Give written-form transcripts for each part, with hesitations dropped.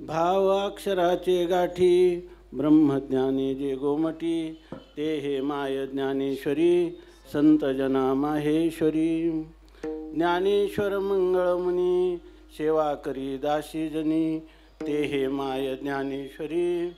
भावाक्षराचे गाठी ब्रह्मज्ञानी जे गोमटी ते हे माय ज्ञानेश्वरी संत जना माहेश्वरी. ज्ञानेश्वर मंगळमुनी सेवा करी दासी जनी ते हे माय ज्ञानेश्वरी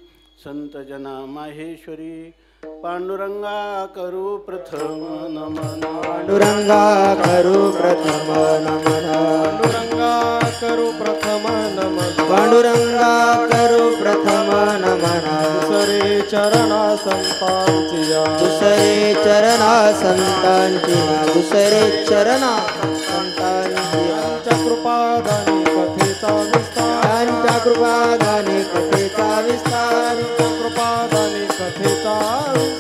संत जना माहेश्वरी. पांडुरंगा करू प्रथम नमन. पांडुरंगा करू प्रथम नमन. पांडुरंगा करू प्रथम नमन. पांडुरंगा करू प्रथम नमन. दुसरे चरणा संतांची या. दुसरे चरणा संतांची या. दुसरे चरणा संतांची या. त्यांच्या कृपादानी कथेचा विस्तार. त्यांच्या कृपादानी कथेचा विस्तार. कृपादानी कथेचा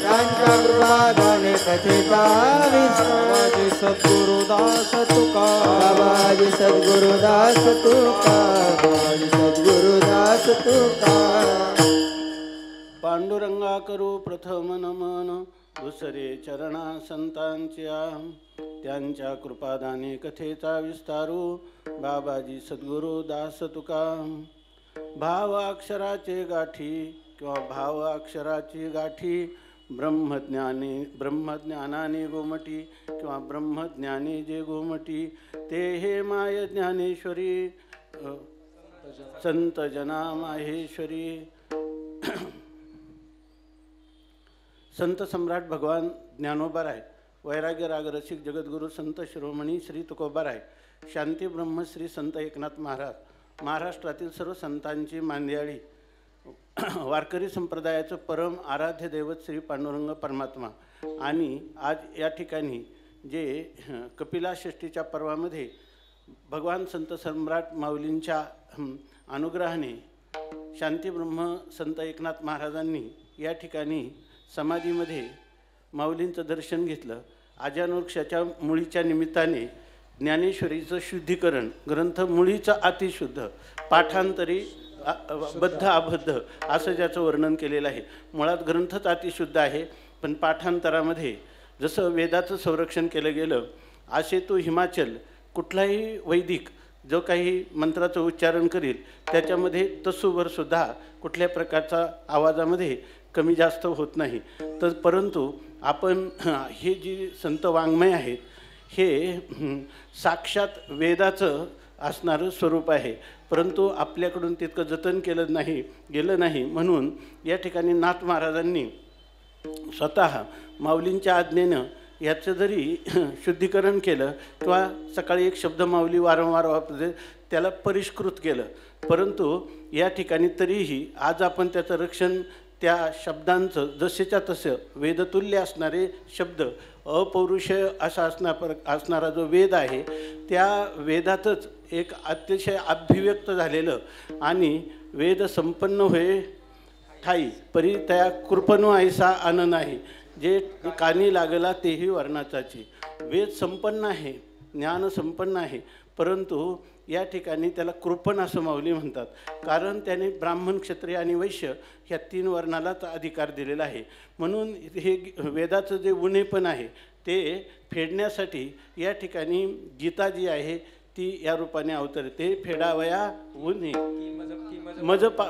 त्यांच्या कृपादानी कथेचा विस्तार. बाबाजी सद्गुरुदास तुका. बाबाजी सद्गुरुदास तुका. बाबाजी सद्गुरुदास तुका. पांडुरंगा करू प्रथम नमन. दुसरे चरणा संतांच्या त्यांच्या कृपादाने कथेचा विस्तारू. बाबाजी सद्गुरु दास तुका. भाव अक्षराचे गाठी किंवा भाव अक्षराची गाठी ब्रह्मज्ञानाने गोमटी किंवा ब्रह्मज्ञानी जे गोमटी ते हे माय ज्ञानेश्वरी संत जना माहेश्वरी. संत सम्राट भगवान ज्ञानोबाराय, वैराग्य रागरसिक जगद्गुरु संत शिरोमणी श्री तुकोबाराय, शांती ब्रह्म श्री संत एकनाथ महाराज, महाराष्ट्रातील सर्व संतांची मांदियाळी, वारकरी संप्रदायाचं परम आराध्य दैवत श्री पांडुरंग परमात्मा. आणि आज या ठिकाणी जे कपिलाषष्ठीच्या पर्वामध्ये भगवान संत सम्राट माऊलींच्या अनुग्रहाने शांतीब्रह्म संत एकनाथ महाराजांनी या ठिकाणी समाधीमध्ये माऊलींचं दर्शन घेतलं. आजानवृक्षाच्या मुळीच्या निमित्ताने ज्ञानेश्वरीचं शुद्धीकरण, ग्रंथ मुळीचं अतिशुद्ध, पाठांतरी बद्ध अबद्ध असं ज्याचं वर्णन केलेलं आहे. मुळात ग्रंथच अतिशुद्ध आहे, पण पाठांतरामध्ये जसं वेदाचं संरक्षण केलं गेलं असे तो हिमाचल कुठलाही वैदिक जो काही मंत्राचं उच्चारण करील त्याच्यामध्ये तसूभरसुद्धा कुठल्या प्रकारचा आवाजामध्ये कमी जास्त होत नाही. तर परंतु आपण हे जी संत वाङ्मय आहेत हे साक्षात वेदाचं असणारं स्वरूप आहे, परंतु आपल्याकडून तितकं जतन केलं गेलं नाही. म्हणून या ठिकाणी नाथ महाराजांनी स्वतः माऊलींच्या आज्ञेनं याचं जरी शुद्धीकरण केलं किंवा सकाळी एक शब्द माऊली वारंवार वापरते त्याला परिष्कृत केलं, परंतु या ठिकाणी तरीही आज आपण त्याचं रक्षण त्या शब्दांचं जसेच्या तसं वेदतुल्य असणारे शब्द, अपौरुषेय असा असणारा जो वेद आहे त्या वेदातच एक अतिशय अभिव्यक्त झालेलं आणि वेद संपन्न होय ठाई परी त्या कृपणो ऐसा अन नाही, जे कानी लागला तेही वर्णाचाची. वेद संपन्न आहे, ज्ञान संपन्न आहे, परंतु या ठिकाणी त्याला कृपण असं माऊली म्हणतात, कारण त्याने ब्राह्मण, क्षत्रिय आणि वैश्य ह्या 3 वर्णालाच अधिकार दिलेला आहे. म्हणून हे वेदाचं जे उणेपण आहे ते फेडण्यासाठी या ठिकाणी गीता जी आहे ती या रूपाने अवतरते. फेडावया उन्हे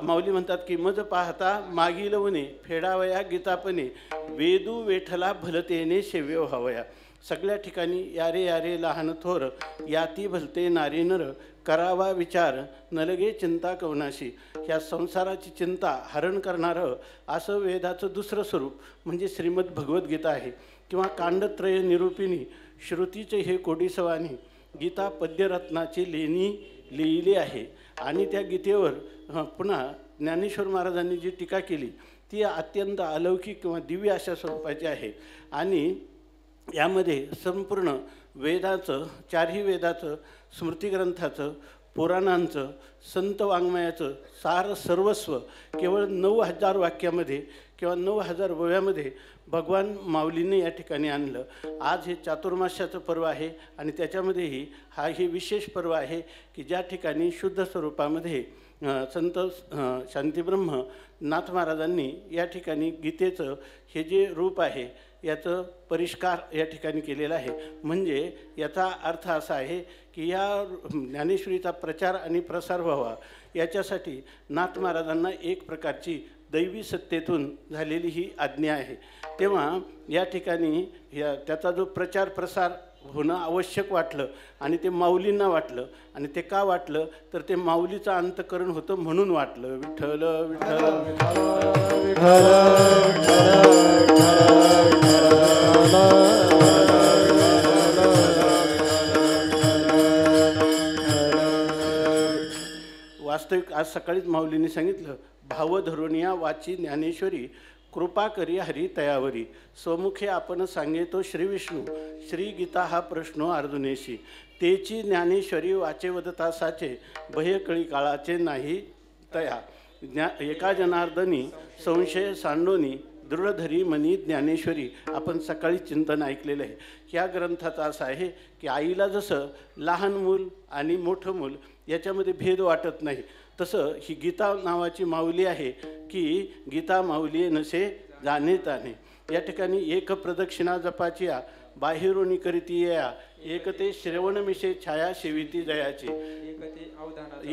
माऊली म्हणतात की मज पाहता मागील उन्हे फेडावया गीतापणे वेदू वेठला भलतेने सेव्य व्हावया. सगळ्या ठिकाणी यारे यारे लहान थोर याती भलते नारी नर करावा विचार नलगे चिंता कवनाशी. ह्या संसाराची चिंता हरण करणारं असं वेदाचं दुसरं स्वरूप म्हणजे श्रीमद भगवद्गीता आहे किंवा कांडत्रय निरूपिणी श्रुतीचे हे कोडीसवानी गीता पद्यरत्नाची लेणी लिहिली आहे. आणि त्या गीतेवर पुन्हा ज्ञानेश्वर महाराजांनी जी टीका केली ती अत्यंत अलौकिक किंवा दिव्य अशा स्वरूपाची आहे. आणि यामध्ये संपूर्ण वेदाचं, 4ही वेदाचं, स्मृतिग्रंथाचं, पुराणांचं, संत वाङ्मयाचं सार सर्वस्व केवळ 9000 वाक्यामध्ये किंवा 9000 ओव्यामध्ये भगवान माऊलीने या ठिकाणी आणलं. आज हे चातुर्मास्याचं पर्व आहे आणि त्याच्यामध्येही हे विशेष पर्व आहे की ज्या ठिकाणी शुद्ध स्वरूपामध्ये संत शांतीब्रह्म नाथ महाराजांनी या ठिकाणी गीतेचं हे जे रूप आहे याचं परिष्कार या ठिकाणी केलेला आहे. म्हणजे याचा अर्थ असा आहे की या ज्ञानेश्वरीचा प्रचार आणि प्रसार व्हावा याच्यासाठी नाथ महाराजांना एक प्रकारची दैवी सत्तेतून झालेली ही आज्ञा आहे. तेव्हा या ठिकाणी त्याचा जो प्रचार प्रसार होणं आवश्यक वाटलं आणि ते माऊलींना वाटलं. आणि ते का वाटलं तर ते माऊलीचं अंतःकरण होतं म्हणून वाटलं. विठ्ठल विठ्ठल वास्तविक आज सकाळीच माऊलींनी सांगितलं, भाव धरुनिया वाची ज्ञानेश्वरी कृपा करी हरी तयावरी स्वमुखे आपण सांगे तो श्री विष्णू श्री गीता हा प्रश्नो अर्जुनेशी तेची ज्ञानेश्वरी वाचे वदता साचे भयकळी काळाचे नाही तया एका जनार्दनी संशय सांडोनी दृढधरी मनी ज्ञानेश्वरी. आपण सकाळी चिंतन ऐकलेलं आहे. ह्या ग्रंथाचं असं आहे की आईला जसं लहान मूल आणि मोठं मूल याच्यामध्ये भेद वाटत नाही, तसं ही गीता नावाची माऊली आहे की गीता माऊली नसे जाणे ताने. या ठिकाणी एक प्रदक्षिणा जपाची बाहेरून करीती या एकते श्रवणमिषे छाया सेविती जयाची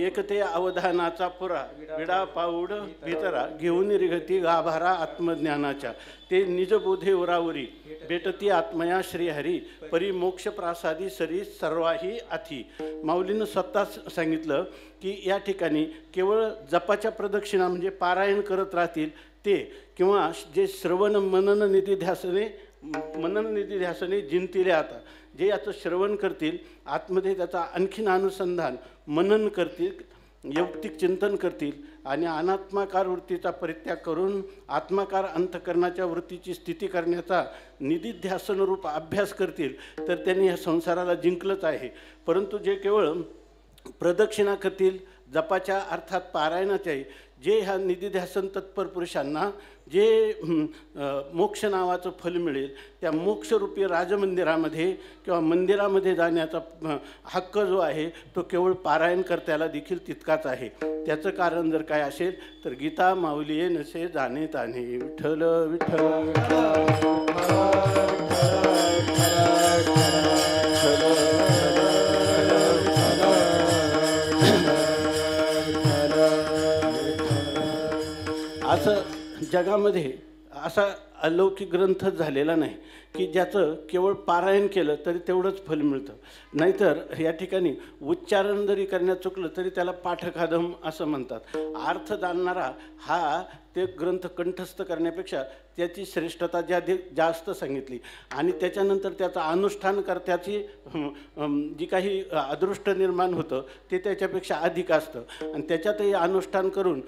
एकते अवधानाचा पुरा विडा पाऊड भितरा घेऊन रिघती गाभारा आत्मज्ञानाच्या ते निजबोधे उरावरी भेटती आत्मया श्रीहरी परी मोक्ष प्रासादी सरी सर्वाही अथी. माऊलीनं स्वतः सांगितलं की या ठिकाणी केवळ जपाच्या प्रदक्षिणा म्हणजे पारायण करत राहतील ते किंवा जे श्रवण मनन निधी ध्यासने जिंतिले आता जे याचं श्रवण करतील आतमध्ये त्याचा आणखीन अनुसंधान मनन करतील यौक्तिक चिंतन करतील आणि अनात्माकार वृत्तीचा परित्याग करून आत्माकार अंतःकरणाच्या वृत्तीची स्थिती करण्याचा निधिध्यासनरूप अभ्यास करतील तर त्यांनी ह्या संसाराला जिंकलंच आहे. परंतु जे केवळ प्रदक्षिणा करतील जपाच्या अर्थात पारायणाच्याही जे ह्या निधिध्यासन तत्पर पुरुषांना जे मोक्ष नावाचं फल मिळेल त्या मोक्षरूपी राजमंदिरामध्ये किंवा मंदिरामध्ये जाण्याचा हक्क जो आहे तो केवळ पारायणकर्त्याला देखील तितकाच आहे. त्याचं कारण जर काय असेल तर गीता माऊली नसे जाणे ताने. विठ्ठल विठ्ठल असं जगामध्ये असा अलौकिक ग्रंथच झालेला नाही की ज्याचं केवळ पारायण केलं तरी तेवढंच फल मिळतं. नाहीतर या ठिकाणी उच्चारण जरी करण्यात चुकलं तरी त्याला पाठकादम असं म्हणतात. अर्थ जाणणारा हा ते ग्रंथ कंठस्थ करण्यापेक्षा त्याची श्रेष्ठता जास्त सांगितली आणि त्याच्यानंतर त्याचा अनुष्ठान करत्याची जी काही अदृष्ट निर्माण होतं ते त्याच्यापेक्षा अधिक असतं आणि त्याच्यातही अनुष्ठान करून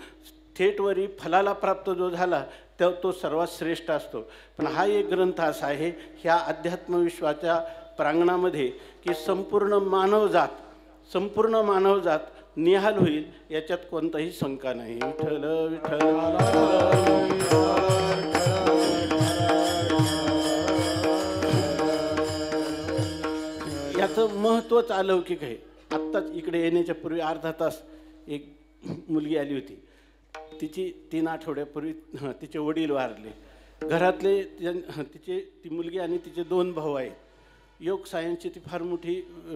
थेटवरी फलाला प्राप्त जो झाला तो सर्वात श्रेष्ठ असतो. पण हा एक ग्रंथ असा आहे ह्या अध्यात्मविश्वाच्या प्रांगणामध्ये की संपूर्ण मानवजात निहाल होईल याच्यात कोणताही शंका नाही. विठ्ठल विठ्ठल याचं महत्त्वच अलौकिक आहे. आत्ताच इकडे येण्याच्या पूर्वी अर्धा तास एक मुलगी आली होती. तिची 3 आठवड्यापूर्वी तिचे वडील वारले. घरातले ती मुलगी आणि तिचे 2 भाऊ आहेत. योग सायन्सची ती फार मोठी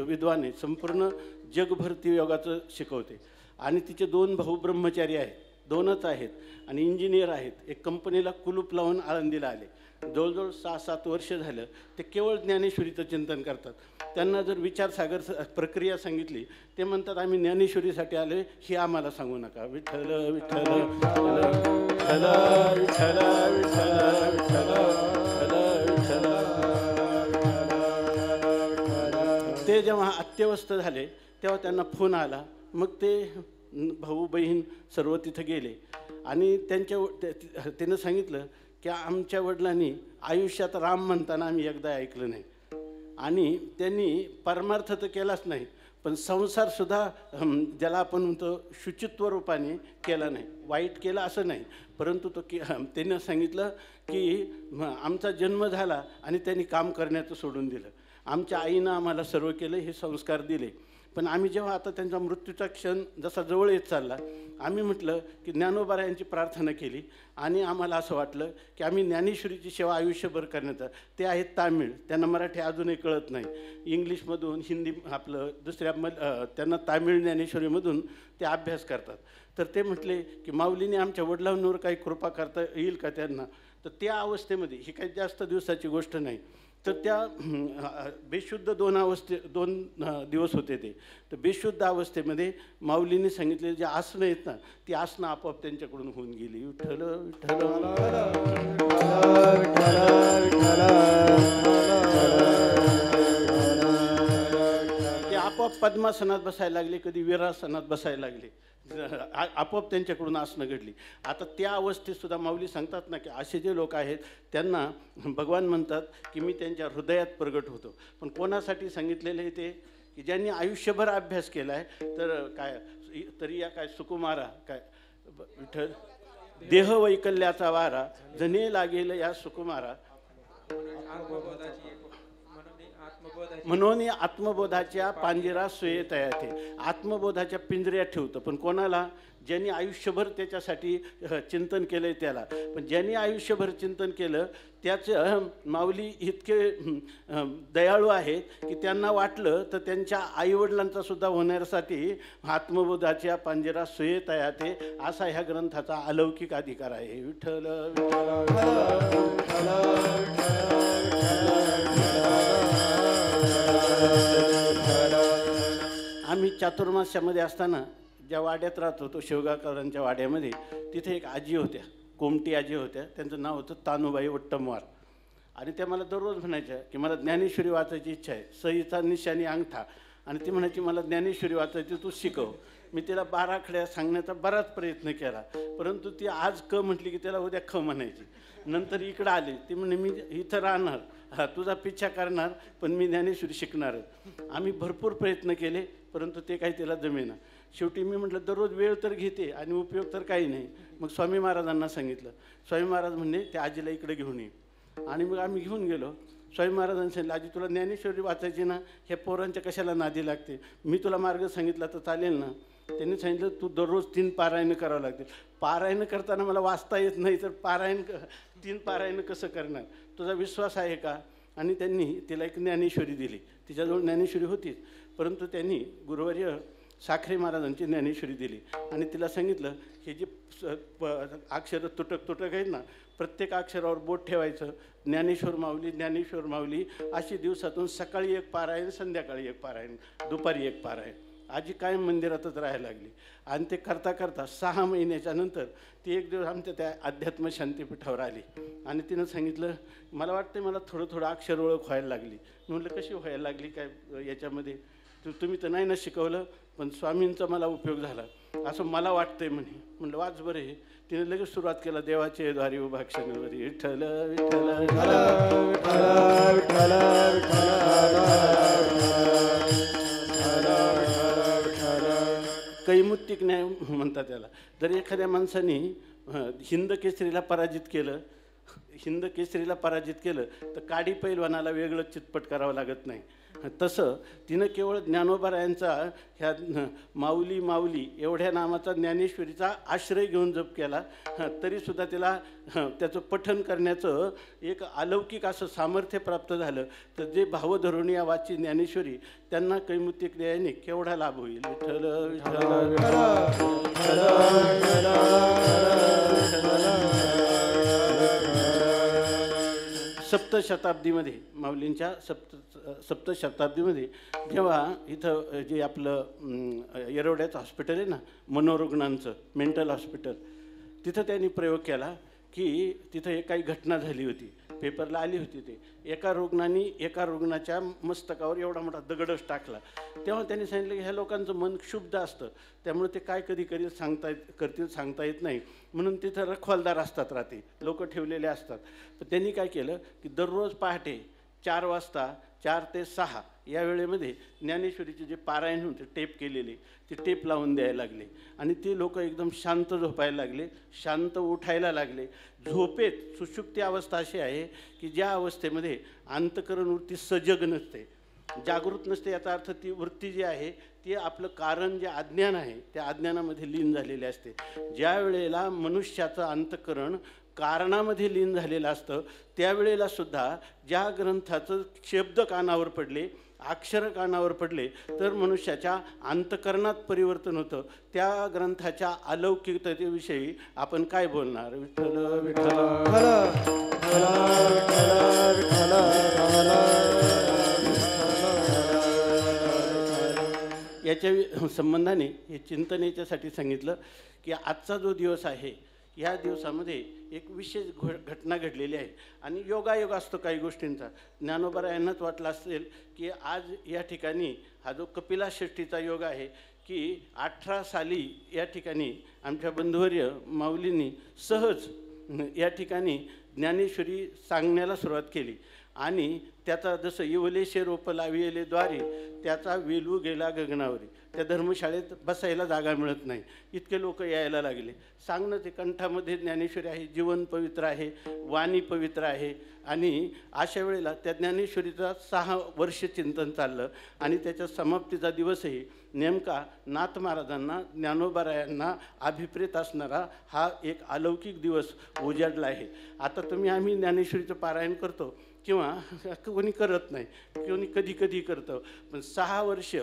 विद्वान आहे. संपूर्ण जगभर ती योगाचं शिकवते आणि तिचे 2 भाऊ ब्रह्मचारी आहेत. 2च आहेत आणि इंजिनियर आहेत. एक कंपनीला कुलूप लावून आळंदीला आले. जवळजवळ 6-7 वर्ष झालं ते केवळ ज्ञानेश्वरीचं चिंतन करतात. त्यांना जर विचारसागर प्रक्रिया सांगितली ते म्हणतात आम्ही ज्ञानेश्वरीसाठी आले हे आम्हाला सांगू नका. विठ्ठल विठ्ठल विठ्ठल विठ्ठल विठ्ठल विठ्ठल. ते जेव्हा अत्यवस्थ झाले तेव्हा त्यांना फोन आला. मग ते भाऊ बहीण सर्व तिथं गेले आणि त्यानं सांगितलं की आमच्या वडिलांनी आयुष्यात राम म्हणताना आम्ही एकदा ऐकलं नाही आणि त्यांनी परमार्थ तर केलाच नाही पण संसारसुद्धा ज्याला आपण म्हणतो शुचित्व रूपाने केला नाही. वाईट केला असं नाही परंतु त्यांनी सांगितलं की आमचा जन्म झाला आणि त्यांनी काम करण्याचं सोडून दिलं. आमच्या आईनं आम्हाला सर्व केलं हे संस्कार दिले पण आम्ही जेव्हा आता त्यांचा मृत्यूचा क्षण जसा जवळ येत चालला, आम्ही म्हटलं की ज्ञानोबारायांची प्रार्थना केली आणि आम्हाला असं वाटलं की आम्ही ज्ञानेश्वरीची सेवा आयुष्यभर करण्याचं. ते आहेत तामिळ, त्यांना मराठी अजूनही कळत नाही. इंग्लिशमधून हिंदी आपलं त्यांना तामिळ ज्ञानेश्वरीमधून ते अभ्यास करतात. तर ते म्हटले की माऊलीने आमच्या वडिलांवर काही कृपा करता येईल का त्यांना. तर त्या अवस्थेमध्ये, ही काही जास्त दिवसाची गोष्ट नाही, तर त्या बेशुद्ध दोन दिवस होते ते. तर बेशुद्ध अवस्थेमध्ये माऊलीने सांगितलेली जी आसनं आहेत ना, ती आसनं आपोआप त्यांच्याकडून होऊन गेली. विठ्ठल विठ्ठल ते आपोआप पद्मासनात बसायला लागले, कधी वीरासनात बसायला लागले. आपोआप त्यांच्याकडून आसनं घडली. आता त्या अवस्थेत सुद्धा माऊली सांगतात ना की असे जे लोक आहेत त्यांना भगवान म्हणतात की मी त्यांच्या हृदयात प्रगट होतो. पण कोणासाठी सांगितलेलं आहे ते, की ज्यांनी आयुष्यभर अभ्यास केला आहे. तर काय तरी या काय सुकुमारा काय विठ्ठल देह वैकल्याचा वारा जने लागेल या सुकुमारा म्हणून आत्मबोधाच्या पांजरा सुयेत येते. आत्मबोधाच्या पिंजऱ्यात ठेवतं. पण कोणाला? ज्यांनी आयुष्यभर त्याच्यासाठी चिंतन केलं आहे त्याला. पण ज्यांनी आयुष्यभर चिंतन केलं त्याचं माऊली इतके दयाळू आहेत की त्यांना वाटलं तर त्यांच्या आईवडिलांचा सुद्धा होण्यासाठी आत्मबोधाच्या पांजरा सुयेत येते, असा ह्या ग्रंथाचा अलौकिक अधिकार आहे. विठ्ठल आम्ही चातुर्मास्यामध्ये असताना ज्या वाड्यात राहत होतो, शेवगावकरांच्या वाड्यामध्ये, तिथे एक आजी होत्या, कोमटी आजी होत्या. त्यांचं नाव होतं तानुबाई वट्टमवार. आणि त्या मला दररोज म्हणायच्या की मला ज्ञानेश्वरी वाचायची इच्छा आहे, सईचा निशाणी अंगठा. आणि ती म्हणायची मला ज्ञानेश्वरी वाचायची, तू शिकव. मी तिला 12 खड्या सांगण्याचा बराच प्रयत्न केला, परंतु ती आज क म्हटली की त्याला उद्या ख म्हणायची. नंतर इकडं आली, ती म्हणे मी इथं राहणार, तुझा पिच्छा करणार, पण मी ज्ञानेश्वरी शिकणार. आम्ही भरपूर प्रयत्न केले, परंतु ते काही तिला जमेना. शेवटी मी म्हटलं दररोज वेळ तर घेते आणि उपयोग तर काही नाही. मग स्वामी महाराजांना सांगितलं. स्वामी महाराज म्हणले त्या आजीला इकडे घेऊन ये. आणि मग आम्ही घेऊन गेलो. स्वामी महाराजांनी सांगितलं आजी तुला ज्ञानेश्वरी वाचायची ना, ह्या पोरांच्या कशाला नादी लागते, मी तुला मार्ग सांगितला तर चालेल ना. त्यांनी सांगितलं तू दररोज 3 पारायणं करावं लागतील. पारायणं करताना मला वाचता येत नाही, तर 3 पारायणं कसं करणार, तुझा विश्वास आहे का. आणि त्यांनी तिला एक ज्ञानेश्वरी दिली. तिच्याजवळ ज्ञानेश्वरी होतीच, परंतु त्यांनी गुरुवर्य साखरे महाराजांची ज्ञानेश्वरी दिली. आणि तिला सांगितलं हे जे अक्षरं तुटक आहेत ना, प्रत्येक अक्षरावर बोट ठेवायचं. ज्ञानेश्वर माऊली, ज्ञानेश्वर माऊली अशी दिवसातून सकाळी 1 पारायण, संध्याकाळी 1 पारायण, दुपारी 1 पारायण. आजी कायम मंदिरातच राहायला लागली. आणि ते करता करता 6 महिन्याच्या नंतर ती एक दिवस आमच्या त्या अध्यात्म शांतीपीठावर आली. आणि तिनं सांगितलं मला वाटतं मला थोडं अक्षर ओळख व्हायला लागली. म्हटलं कशी व्हायला लागली काय याच्यामध्ये, तुम्ही तर नाही ना शिकवलं, पण स्वामींचा मला उपयोग झाला असं मला वाटतंय म्हणे. म्हटलं वाच बरं हे. तिने लगेच सुरुवात केला देवाचे द्वारी उभा क्षणवरी विठ्ठल विठ्ठल कैमुत्तिक न्याय म्हणतात त्याला. जर एखाद्या माणसाने हिंद केसरीला पराजित केलं तर काडी पैलवानाला वेगळं चितपट करावं लागत नाही. तसं तिनं केवळ ज्ञानोबारायांचा ह्या माऊली माऊली एवढ्या नामाचा ज्ञानेश्वरीचा आश्रय घेऊन जप केला, तरीसुद्धा तिला त्याचं पठण करण्याचं एक अलौकिक असं सामर्थ्य प्राप्त झालं. तर जे भावधरुणी या वाची ज्ञानेश्वरी त्यांना कैमुत्तिक न्यायाने केवढा लाभ होईल. विठ्ठल सप्तशताब्दीमध्ये माऊलींच्या सप्तशताब्दीमध्ये जेव्हा इथं जे आपलं येरवड्याचं हॉस्पिटल आहे ना, मनोरुग्णांचं मेंटल हॉस्पिटल, तिथं त्यांनी प्रयोग केला की तिथं काही घटना झाली होती, पेपरला आली होती. ते एका रुग्णाच्या मस्तकावर एवढा मोठा दगडच टाकला. तेव्हा त्यांनी सांगितलं की ह्या लोकांचं मन क्षुब्ध असतं, त्यामुळे ते काय कधी करतील सांगता येत नाही. म्हणून तिथं रखवालदार असतात, रात्री लोक ठेवलेले असतात. तर त्यांनी काय केलं की दररोज पहाटे 4 वाजता 4 ते 6 या वेळेमध्ये ज्ञानेश्वरीचे जे पारायण होते टेप केलेले, ते टेप लावून द्यायला लागले. आणि ते लोक एकदम शांत झोपायला लागले, शांत उठायला लागले. झोपेत सुषुप्ती अवस्था अशी आहे की ज्या अवस्थेमध्ये अंतःकरण वृत्ती सजग नसते, जागृत नसते, याचा अर्थ ती वृत्ती जी आहे ती आपलं कारण जे अज्ञान आहे त्या अज्ञानामध्ये लीन झालेली असते. ज्या वेळेला मनुष्याचं अंतःकरण कारणामध्ये लीन झालेलं असतं त्यावेळेला सुद्धा ज्या ग्रंथाचं शब्द कानावर पडले, अक्षर कानावर पडले तर मनुष्याच्या अंतःकरणात परिवर्तन होतं. त्या ग्रंथाच्या अलौकिकतेविषयी आपण काय बोलणार? विठ्ठल विठ्ठल याच्या संबंधाने हे चिंतन याच्यासाठी सांगितलं की आजचा जो दिवस आहे या दिवसामध्ये एक विशेष घटना घडलेली आहे आणि योगायोग असतो काही गोष्टींचा. ज्ञानोबा यांनाच वाटलं असेल की आज या ठिकाणी हा जो कपिलाषष्ठीचा योग आहे की 18 साली या ठिकाणी आमच्या बंधुवर्य माऊलींनी सहज या ठिकाणी ज्ञानेश्वरी सांगण्याला सुरुवात केली आणि त्याचा जसं येवलेशे रोप लाविले द्वारे त्याचा वेलू गेला गगनावरी. त्या धर्मशाळेत बसायला जागा मिळत नाही, इतके लोक यायला लागले. सांगणं ते कंठामध्ये ज्ञानेश्वरी आहे, जीवन पवित्र आहे, वाणी पवित्र आहे. आणि अशा वेळेला त्या ज्ञानेश्वरीचा 6 वर्ष चिंतन चाललं आणि त्याच्या समाप्तीचा दिवसही नेमका नाथ महाराजांना ज्ञानोबारायांना अभिप्रेत असणारा हा एक अलौकिक दिवस उजाडला आहे. आता आम्ही ज्ञानेश्वरीचं पारायण करतो किंवा कोणी करत नाही, कोणी कधी कधी करतं, पण 6 वर्ष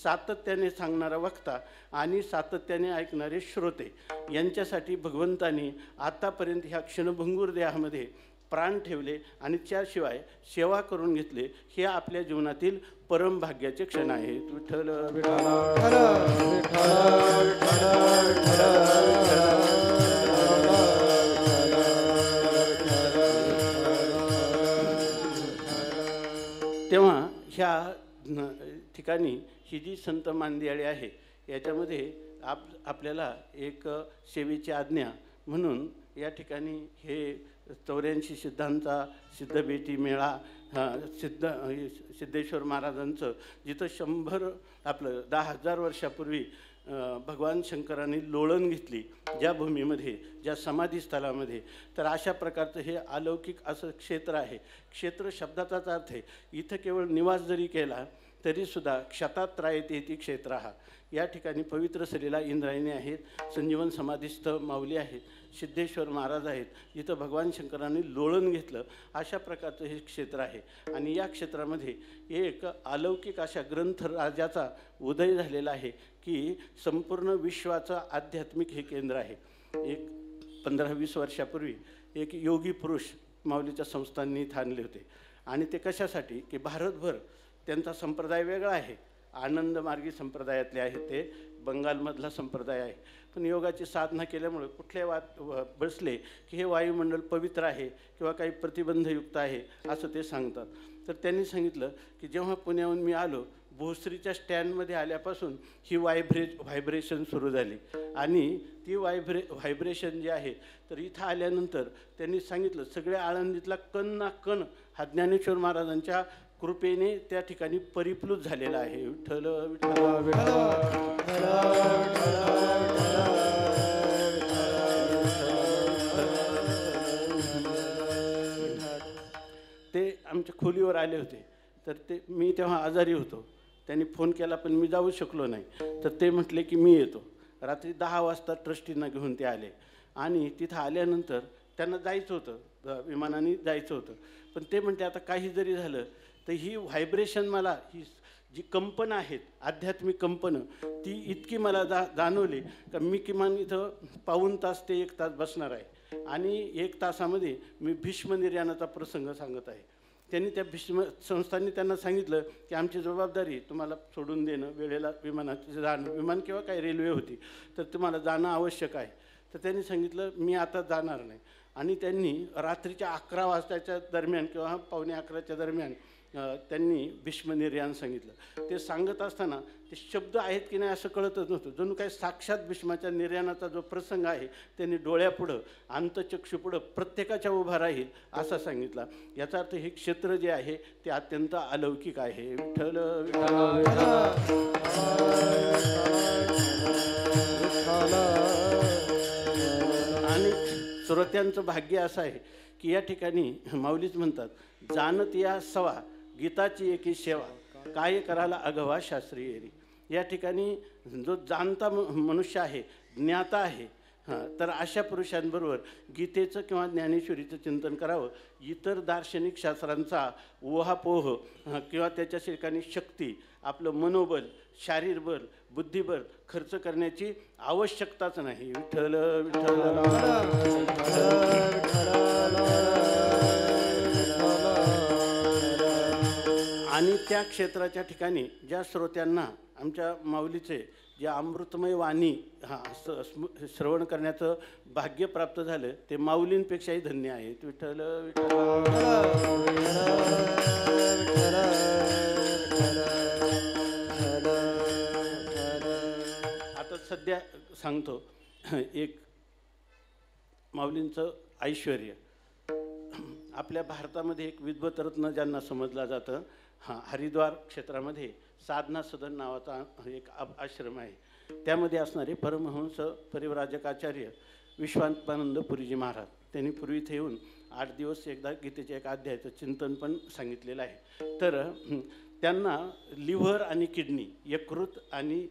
सातत्याने सांगणारा वक्ता आणि सातत्याने ऐकणारे श्रोते यांच्यासाठी भगवंतांनी आतापर्यंत ह्या क्षणभंगूर देहामध्ये प्राण ठेवले आणि त्याशिवाय सेवा करून घेतले. हे आपल्या जीवनातील परम भाग्याचे क्षण आहेत. विठ्ठल तेव्हा ह्या ठिकाणी ही जी संत मांदियाळी आहे याच्यामध्ये आपल्याला एक सेवेची आज्ञा म्हणून या ठिकाणी हे 84 सिद्धांचा सिद्धबेटी मेळा सिद्धेश्वर महाराजांचं जिथं 10,000 वर्षापूर्वी भगवान शंकरांनी लोळण घेतली ज्या भूमीमध्ये, ज्या समाधीस्थळामध्ये, तर अशा प्रकारचं हे अलौकिक असं क्षेत्र आहे. क्षेत्र शब्दाचाच अर्थ आहे इथं केवळ निवास जरी केला तरीसुद्धा क्षतात्रायते ती क्षेत्र हा. या ठिकाणी पवित्र सलीला इंद्रायणी आहेत, संजीवन समाधीस्थ माऊली आहेत, सिद्धेश्वर महाराज आहेत, जिथं भगवान शंकरांनी लोळण घेतलं. अशा प्रकारचं हे क्षेत्र आहे आणि या क्षेत्रामध्ये एक अलौकिक अशा ग्रंथराजाचा उदय झालेला आहे की संपूर्ण विश्वाचं आध्यात्मिक हे केंद्र आहे. एक 15-20 वर्षापूर्वी एक योगी पुरुष माऊलीच्या संस्थांनी आणले होते आणि ते कशासाठी की भारतभर त्यांचा संप्रदाय वेगळा आहे, आनंद मार्गी संप्रदायातले आहेत, ते बंगालमधला संप्रदाय आहे. पण योगाची साधना केल्यामुळे कुठले बसले की हे वायुमंडल पवित्र आहे किंवा काही प्रतिबंधयुक्त आहे असं ते सांगतात. तर त्यांनी सांगितलं की जेव्हा पुण्याहून मी आलो भोसरीच्या स्टँडमध्ये आल्यापासून ही व्हायब्रेशन सुरू झाली आणि ती व्हायब्रेशन जी आहे तर इथं आल्यानंतर त्यांनी सांगितलं सगळ्या आळंदीतला कण ना कण हा ज्ञानेश्वर महाराजांच्या कृपेने त्या ठिकाणी परिप्लुत झालेला आहे. विठ्ठल ते आमच्या खोलीवर आले होते. तर मी तेव्हा आजारी होतो, त्यांनी फोन केला पण मी जाऊ शकलो नाही. तर ते म्हटले की मी येतो. रात्री 10 वाजता ट्रस्टींना घेऊन ते आले आणि तिथं आल्यानंतर त्यांना जायचं होतं, विमानाने जायचं होतं. पण ते म्हणते आता काही जरी झालं तर ही व्हायब्रेशन मला ही जी कंपनं आहेत आध्यात्मिक कंपनं ती इतकी मला जाणवली का मी किमान इथं पाऊण तास ते 1 तास बसणार आहे आणि 1 तासामध्ये मी भीष्म निर्याणाचा प्रसंग सांगत आहे. त्यांनी त्या भीष्म संस्थांनी त्यांना सांगितलं की आमची जबाबदारी तुम्हाला सोडून देणं, वेळेला विमानाचं जाणं, विमान किंवा काही रेल्वे होती तर तुम्हाला जाणं आवश्यक आहे. तर त्यांनी सांगितलं मी आता जाणार नाही आणि त्यांनी रात्रीच्या 11 वाजताच्या दरम्यान किंवा 11:15च्या दरम्यान त्यांनी भीष्म निर्याण सांगितलं. ते सांगत असताना ते शब्द आहेत की नाही असं कळतच नव्हतं. जणू काही साक्षात भीष्माच्या निर्याणाचा जो प्रसंग आहे त्यांनी डोळ्यापुढं अंतचक्षुपुढं प्रत्येकाच्या उभा राहील असा सांगितला. याचा अर्थ हे क्षेत्र जे आहे ते अत्यंत अलौकिक आहे. विठ्ठल आणि श्रोत्यांचं भाग्य असं आहे की या ठिकाणी माऊलीच म्हणतात जाणत या सवा गीताची एकी सेवा काय करायला अगवा शास्त्री एरी. या ठिकाणी जो जाणता मनुष्य आहे, ज्ञाता आहे, तर अशा पुरुषांबरोबर गीतेचं किंवा ज्ञानेश्वरीचं चिंतन करावं. इतर दार्शनिक शास्त्रांचा ओहापोह किंवा त्याच्या ठिकाणी शक्ती, आपलं मनोबल, शारीरबल, बुद्धिबल खर्च करण्याची आवश्यकताच नाही. विठ्ठल विठ्ठल. आणि त्या क्षेत्राच्या ठिकाणी ज्या श्रोत्यांना आमच्या माऊलीचे जे अमृतमय वाणी श्रवण करण्याचं भाग्य प्राप्त झालं ते माऊलींपेक्षाही धन्य आहेत. विठ्ठल विठ्ठल. आता सध्या सांगतो एक माऊलींचं ऐश्वर्य. आपल्या भारतामध्ये एक विद्वतरत्न ज्यांना समजला जातं, हरिद्वार क्षेत्रामध्ये साधना सदन नावाचा एक आश्रम आहे. त्यामध्ये असणारे परमहंस परिव्राजकाचार्य विश्वात्मानंद पुरीजी महाराज, त्यांनी पूर्वी इथे येऊन 8 दिवस एकदा गीतेच्या एका अध्यायाचं चिंतन पण सांगितलेलं आहे. तर त्यांना लिव्हर आणि किडनी, यकृत आणि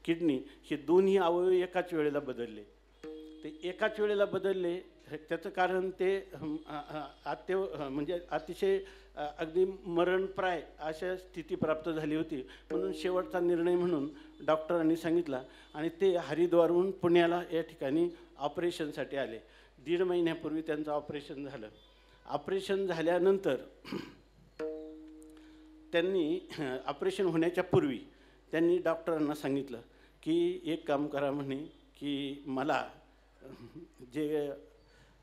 किडनी हे दोन्ही अवयव एकाच वेळेला बदलले. ते एकाच वेळेला बदलले त्याचं कारण ते म्हणजे अतिशय अगदी मरणप्राय अशा स्थिती प्राप्त झाली होती. म्हणून शेवटचा निर्णय म्हणून डॉक्टरांनी सांगितला आणि ते हरिद्वारहून पुण्याला या ठिकाणी ऑपरेशनसाठी आले. 1.5 महिन्यापूर्वी त्यांचं ऑपरेशन झालं. ऑपरेशन झाल्यानंतर त्यांनी ऑपरेशन होण्याच्या पूर्वी त्यांनी डॉक्टरांना सांगितलं की एक काम करा म्हणे, की मला जे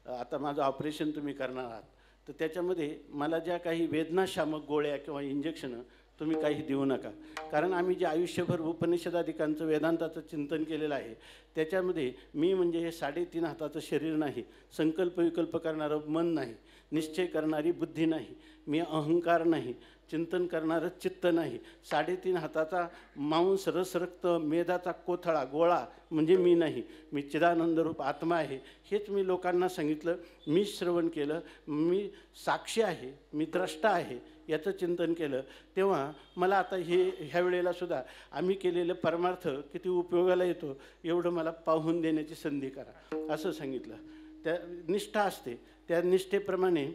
आता माझं ऑपरेशन तुम्ही करणार आहात तर त्याच्यामध्ये मला ज्या काही वेदनाशामक गोळ्या किंवा इंजेक्शनं तुम्ही काही देऊ नका. कारण आम्ही जे आयुष्यभर उपनिषदाधिकांचं वेदांताचं चिंतन केलेलं आहे त्याच्यामध्ये मी म्हणजे हे 3.5 हाताचं शरीर नाही, संकल्प विकल्प करणारं मन नाही, निश्चय करणारी बुद्धी नाही, मी अहंकार नाही, चिंतन करणारं चित्त नाही, 3.5 हाताचा मांस रस रक्त मेदाचा कोथळा गोळा म्हणजे मी नाही, मी चिदानंदरूप आत्मा आहे. हेच मी लोकांना सांगितलं. मी श्रवण केलं, मी साक्षी आहे, मी द्रष्टा आहे याचं चिंतन केलं. तेव्हा मला आता ह्या वेळेला सुद्धा आम्ही केलेलं परमार्थ किती उपयोगाला येतो एवढं मला पाहून देण्याची संधी करा असं सांगितलं. त्या निष्ठा असते, त्या निष्ठेप्रमाणे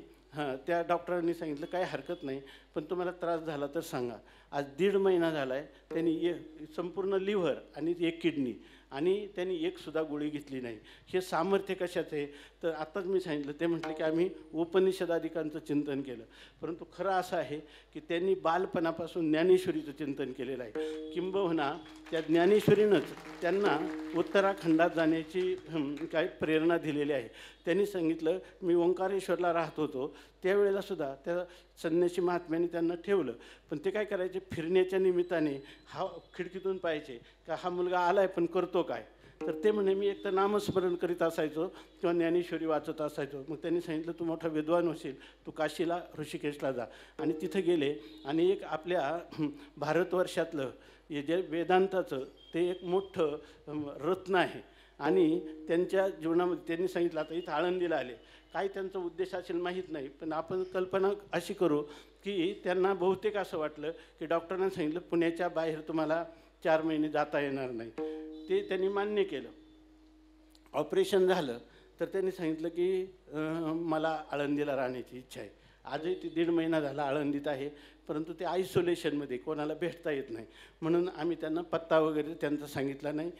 त्या डॉक्टरांनी सांगितलं काही हरकत नाही, पण तुम्हाला त्रास झाला तर सांगा. आज 1.5 महिना झाला आहे. त्यांनी संपूर्ण लिव्हर आणि 1 किडनी आणि त्यांनी एकसुद्धा गोळी घेतली नाही. हे सामर्थ्य कशाचं आहे तर आत्ताच मी सांगितलं. ते म्हटले की आम्ही उपनिषदाधिकांचं चिंतन केलं, परंतु खरं असं आहे की त्यांनी बालपणापासून ज्ञानेश्वरीचं चिंतन केलेलं आहे. किंबहुना त्या ज्ञानेश्वरीनंच त्यांना उत्तराखंडात जाण्याची काय प्रेरणा दिलेली आहे. त्यांनी सांगितलं मी ओंकारेश्वरला राहत होतो त्यावेळेलासुद्धा त्या संन्यासी महात्म्याने त्यांना ठेवलं, पण ते काय करायचे फिरण्याच्या निमित्ताने खिडकीतून पाहायचे का हा मुलगा आलाय पण करतो काय. तर ते म्हणे मी एक तर नामस्मरण करीत असायचो किंवा ज्ञानेश्वरी वाचत असायचो. मग त्यांनी सांगितलं तू मोठा विद्वान होशील, तू काशीला ऋषिकेशला जा. आणि तिथं गेले आणि एक आपल्या भारतवर्षातलं हे जे वेदांताचं ते एक मोठं रत्न आहे. आणि त्यांच्या जीवनामध्ये त्यांनी सांगितलं आता इथं आळंदीला आले, काय त्यांचा उद्देश असेल माहीत नाही, पण आपण कल्पना अशी करू की त्यांना बहुतेक असं वाटलं की डॉक्टरांना सांगितलं पुण्याच्या बाहेर तुम्हाला 4 महिने जाता येणार नाही. ते त्यांनी मान्य केलं. ऑपरेशन झालं तर त्यांनी सांगितलं की मला आळंदीला राहण्याची इच्छा आहे. आजही ते 1.5 महिना झाला आळंदीत आहे, परंतु ते आयसोलेशनमध्ये कोणाला भेटता येत नाही. म्हणून आम्ही त्यांना पत्ता वगैरे त्यांचा सांगितला नाही.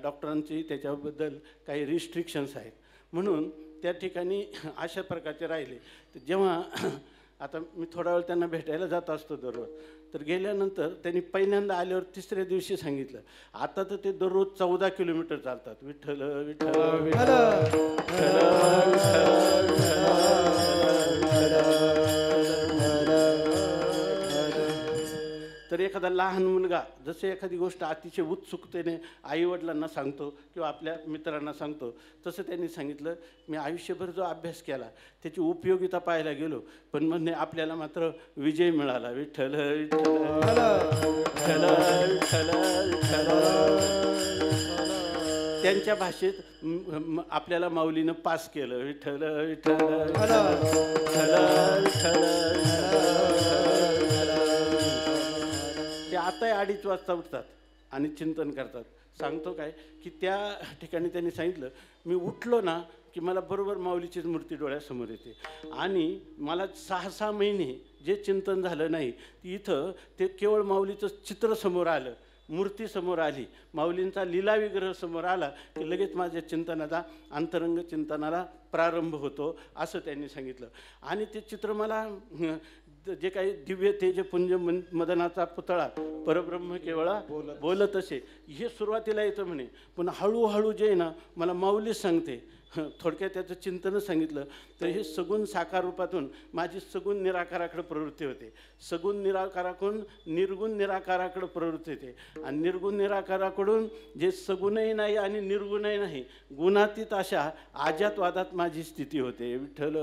डॉक्टरांची त्याच्याबद्दल काही रिस्ट्रिक्शन्स आहेत. म्हणून त्या ठिकाणी अशा प्रकारचे राहिले. तर जेव्हा आता मी थोडा वेळ त्यांना भेटायला जात असतो दररोज, तर गेल्यानंतर त्यांनी पहिल्यांदा आल्यावर 3ऱ्या दिवशी सांगितलं आता तर ते दररोज 14 किलोमीटर चालतात. विठ्ठल विठ्ठल विठ्ठल. तर एखादा लहान मुलगा जसे एखादी गोष्ट अतिशय उत्सुकतेने आईवडिलांना सांगतो किंवा आपल्या मित्रांना सांगतो, तसं त्यांनी सांगितलं मी आयुष्यभर जो अभ्यास केला त्याची उपयोगिता पाहायला गेलो, पण म्हणजे आपल्याला मात्र विजय मिळाला. विठ्ठल विठ्ठल विठ्ठल विठ्ठल विठ्ठल. त्यांच्या भाषेत आपल्याला माऊलीनं पास केलं. विठ्ठल विठ्ठल विठ्ठल विठ्ठल. आत्ताही 2:30 वाजता उठतात आणि चिंतन करतात. सांगतो काय की त्या ठिकाणी त्यांनी सांगितलं, मी उठलो ना की मला बरोबर माऊलीचीच मूर्ती डोळ्यासमोर येते. आणि मला 6-6 महिने जे चिंतन झालं नाही इथं ते केवळ माऊलीचं चित्र समोर आलं, मूर्ती समोर आली, माऊलींचा लीला विग्रह समोर आला की लगेच माझ्या चिंतनाचा अंतरंग चिंतनाला प्रारंभ होतो असं त्यांनी सांगितलं. आणि ते चित्र मला जे काही दिव्य तेज पुंज मदनाचा पुतळा परब्रह्म केवळ बोलत असे हे सुरुवातीला येतं म्हणे, पण हळूहळू जे आहे ना मला माऊलीच सांगते. थोडक्यात त्याचं चिंतनच सांगितलं तर हे सगुण साकार रूपातून माझी सगुण निराकाराकडे प्रवृत्ती होते, सगुण निराकाराकडून निर्गुण निराकाराकडे प्रवृत्ती होते, आणि निर्गुण निराकाराकडून जे सगुणही नाही आणि निर्गुणही नाही गुणातीत अशा आजातवादात माझी स्थिती होते. विठ्ठल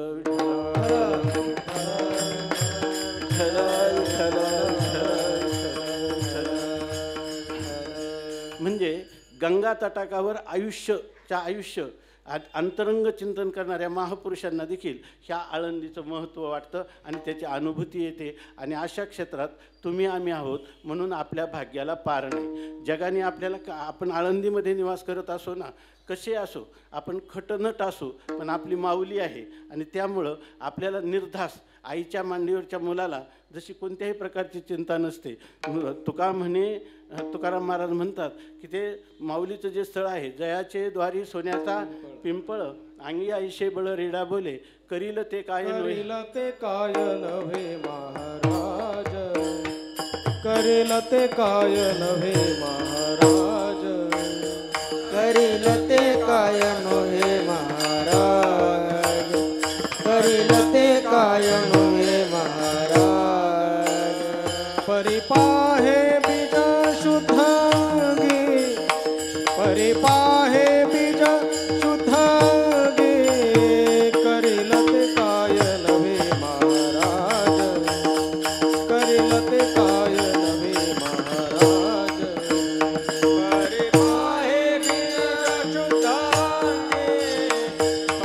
म्हणजे गंगा तटाकावर आयुष्य अंतरंग चिंतन करणाऱ्या महापुरुषांना देखील ह्या आळंदीचं महत्त्व वाटतं आणि त्याची अनुभूती येते. आणि अशा क्षेत्रात तुम्ही आम्ही आहोत म्हणून आपल्या भाग्याला पार नाही. जगाने आपल्याला आपण आळंदीमध्ये निवास करत असो ना, कसे असो, आपण खटनट असो, पण आपली माऊली आहे आणि त्यामुळं आपल्याला निर्धास आईच्या मांडीवरच्या मुलाला जशी कोणत्याही प्रकारची चिंता नसते. तुकाराम महाराज म्हणतात की ते माऊलीचं जे स्थळ आहे, जयाचे द्वारी सोन्याचा पिंपळ, अंगी आईशे बळ रेडा बोले, करील ते काय नव्हे महाराज, करील ते काय नव्हे महाराज, करील ते काय नव्हे महाराज, करील ते काय नव्हे महाराज. परिपाहे बीज शुद्धांगी, परिपाहे बीज शुद्धांगी, करील ते काय नव्हे महाराज, करील ते काय नव्हे महाराज. परिपाहे बीज शुद्धांगी,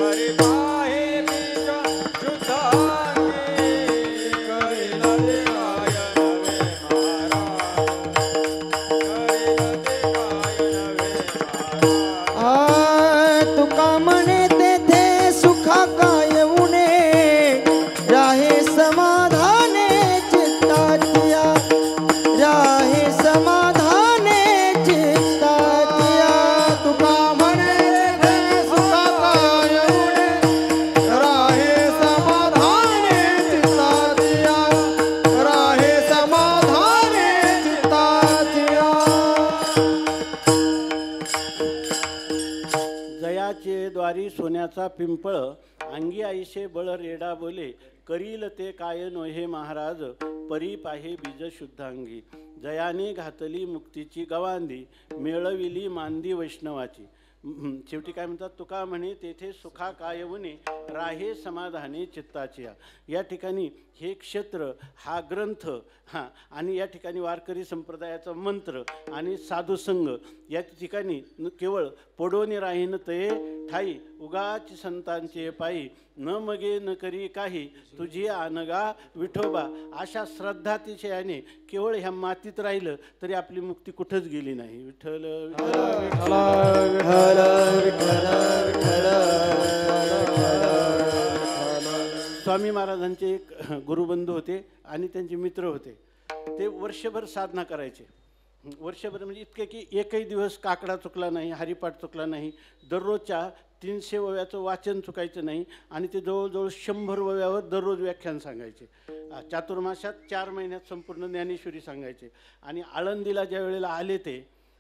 परिपाहे बीज शुद्धांगी, करील ते काय तुका म्हणे तेथे सुखा काय उणे, राहे समाधाने चित्तातिया, राहे समाधाने चित्तातिया. तुका म्हणे तेथे सुखा काय उणे, राहे समाधाने चित्तातिया, राहे समाधाने चित्तातिया. जयाचे द्वारी सोन्याचा पिंपळ, अंगी आईशे बळ रेडा बोले, करील ते काय नोहे महाराज, परी पाहे बीज शुद्धांगी. जयाने घातली मुक्तीची गवांधी, मेळविली मांदी वैष्णवाची. शेवटी काय म्हणतात, तुका म्हणे तेथे सुखा काय उणे, राहे समाधाने चित्ताची. या ठिकाणी हे क्षेत्र, हा ग्रंथ, आणि या ठिकाणी वारकरी संप्रदायाचा मंत्र आणि साधुसंग, या ठिकाणी केवळ पडोनी राहीन तये ठाई, उगाच संतांचे पायी, न मगे न करी काही, तुझी आनगा विठोबा. अशा श्रद्धातिशयाने केवळ ह्या मातीत राहिलं तरी आपली मुक्ती कुठंच गेली नाही. विठ्ठल स्वामी महाराजांचे एक गुरुबंधू होते आणि त्यांचे मित्र होते. ते वर्षभर साधना करायचे, वर्षभर म्हणजे इतके की एकही दिवस काकडा चुकला नाही, हरिपाठ चुकला नाही, दररोजच्या 300 ओव्याचं वाचन चुकायचं नाही, आणि ते जवळजवळ 100 ओव्यावर दररोज व्याख्यान सांगायचे. चातुर्मासात 4 महिन्यात संपूर्ण ज्ञानेश्वरी सांगायचे. आणि आळंदीला ज्या वेळेला आले ते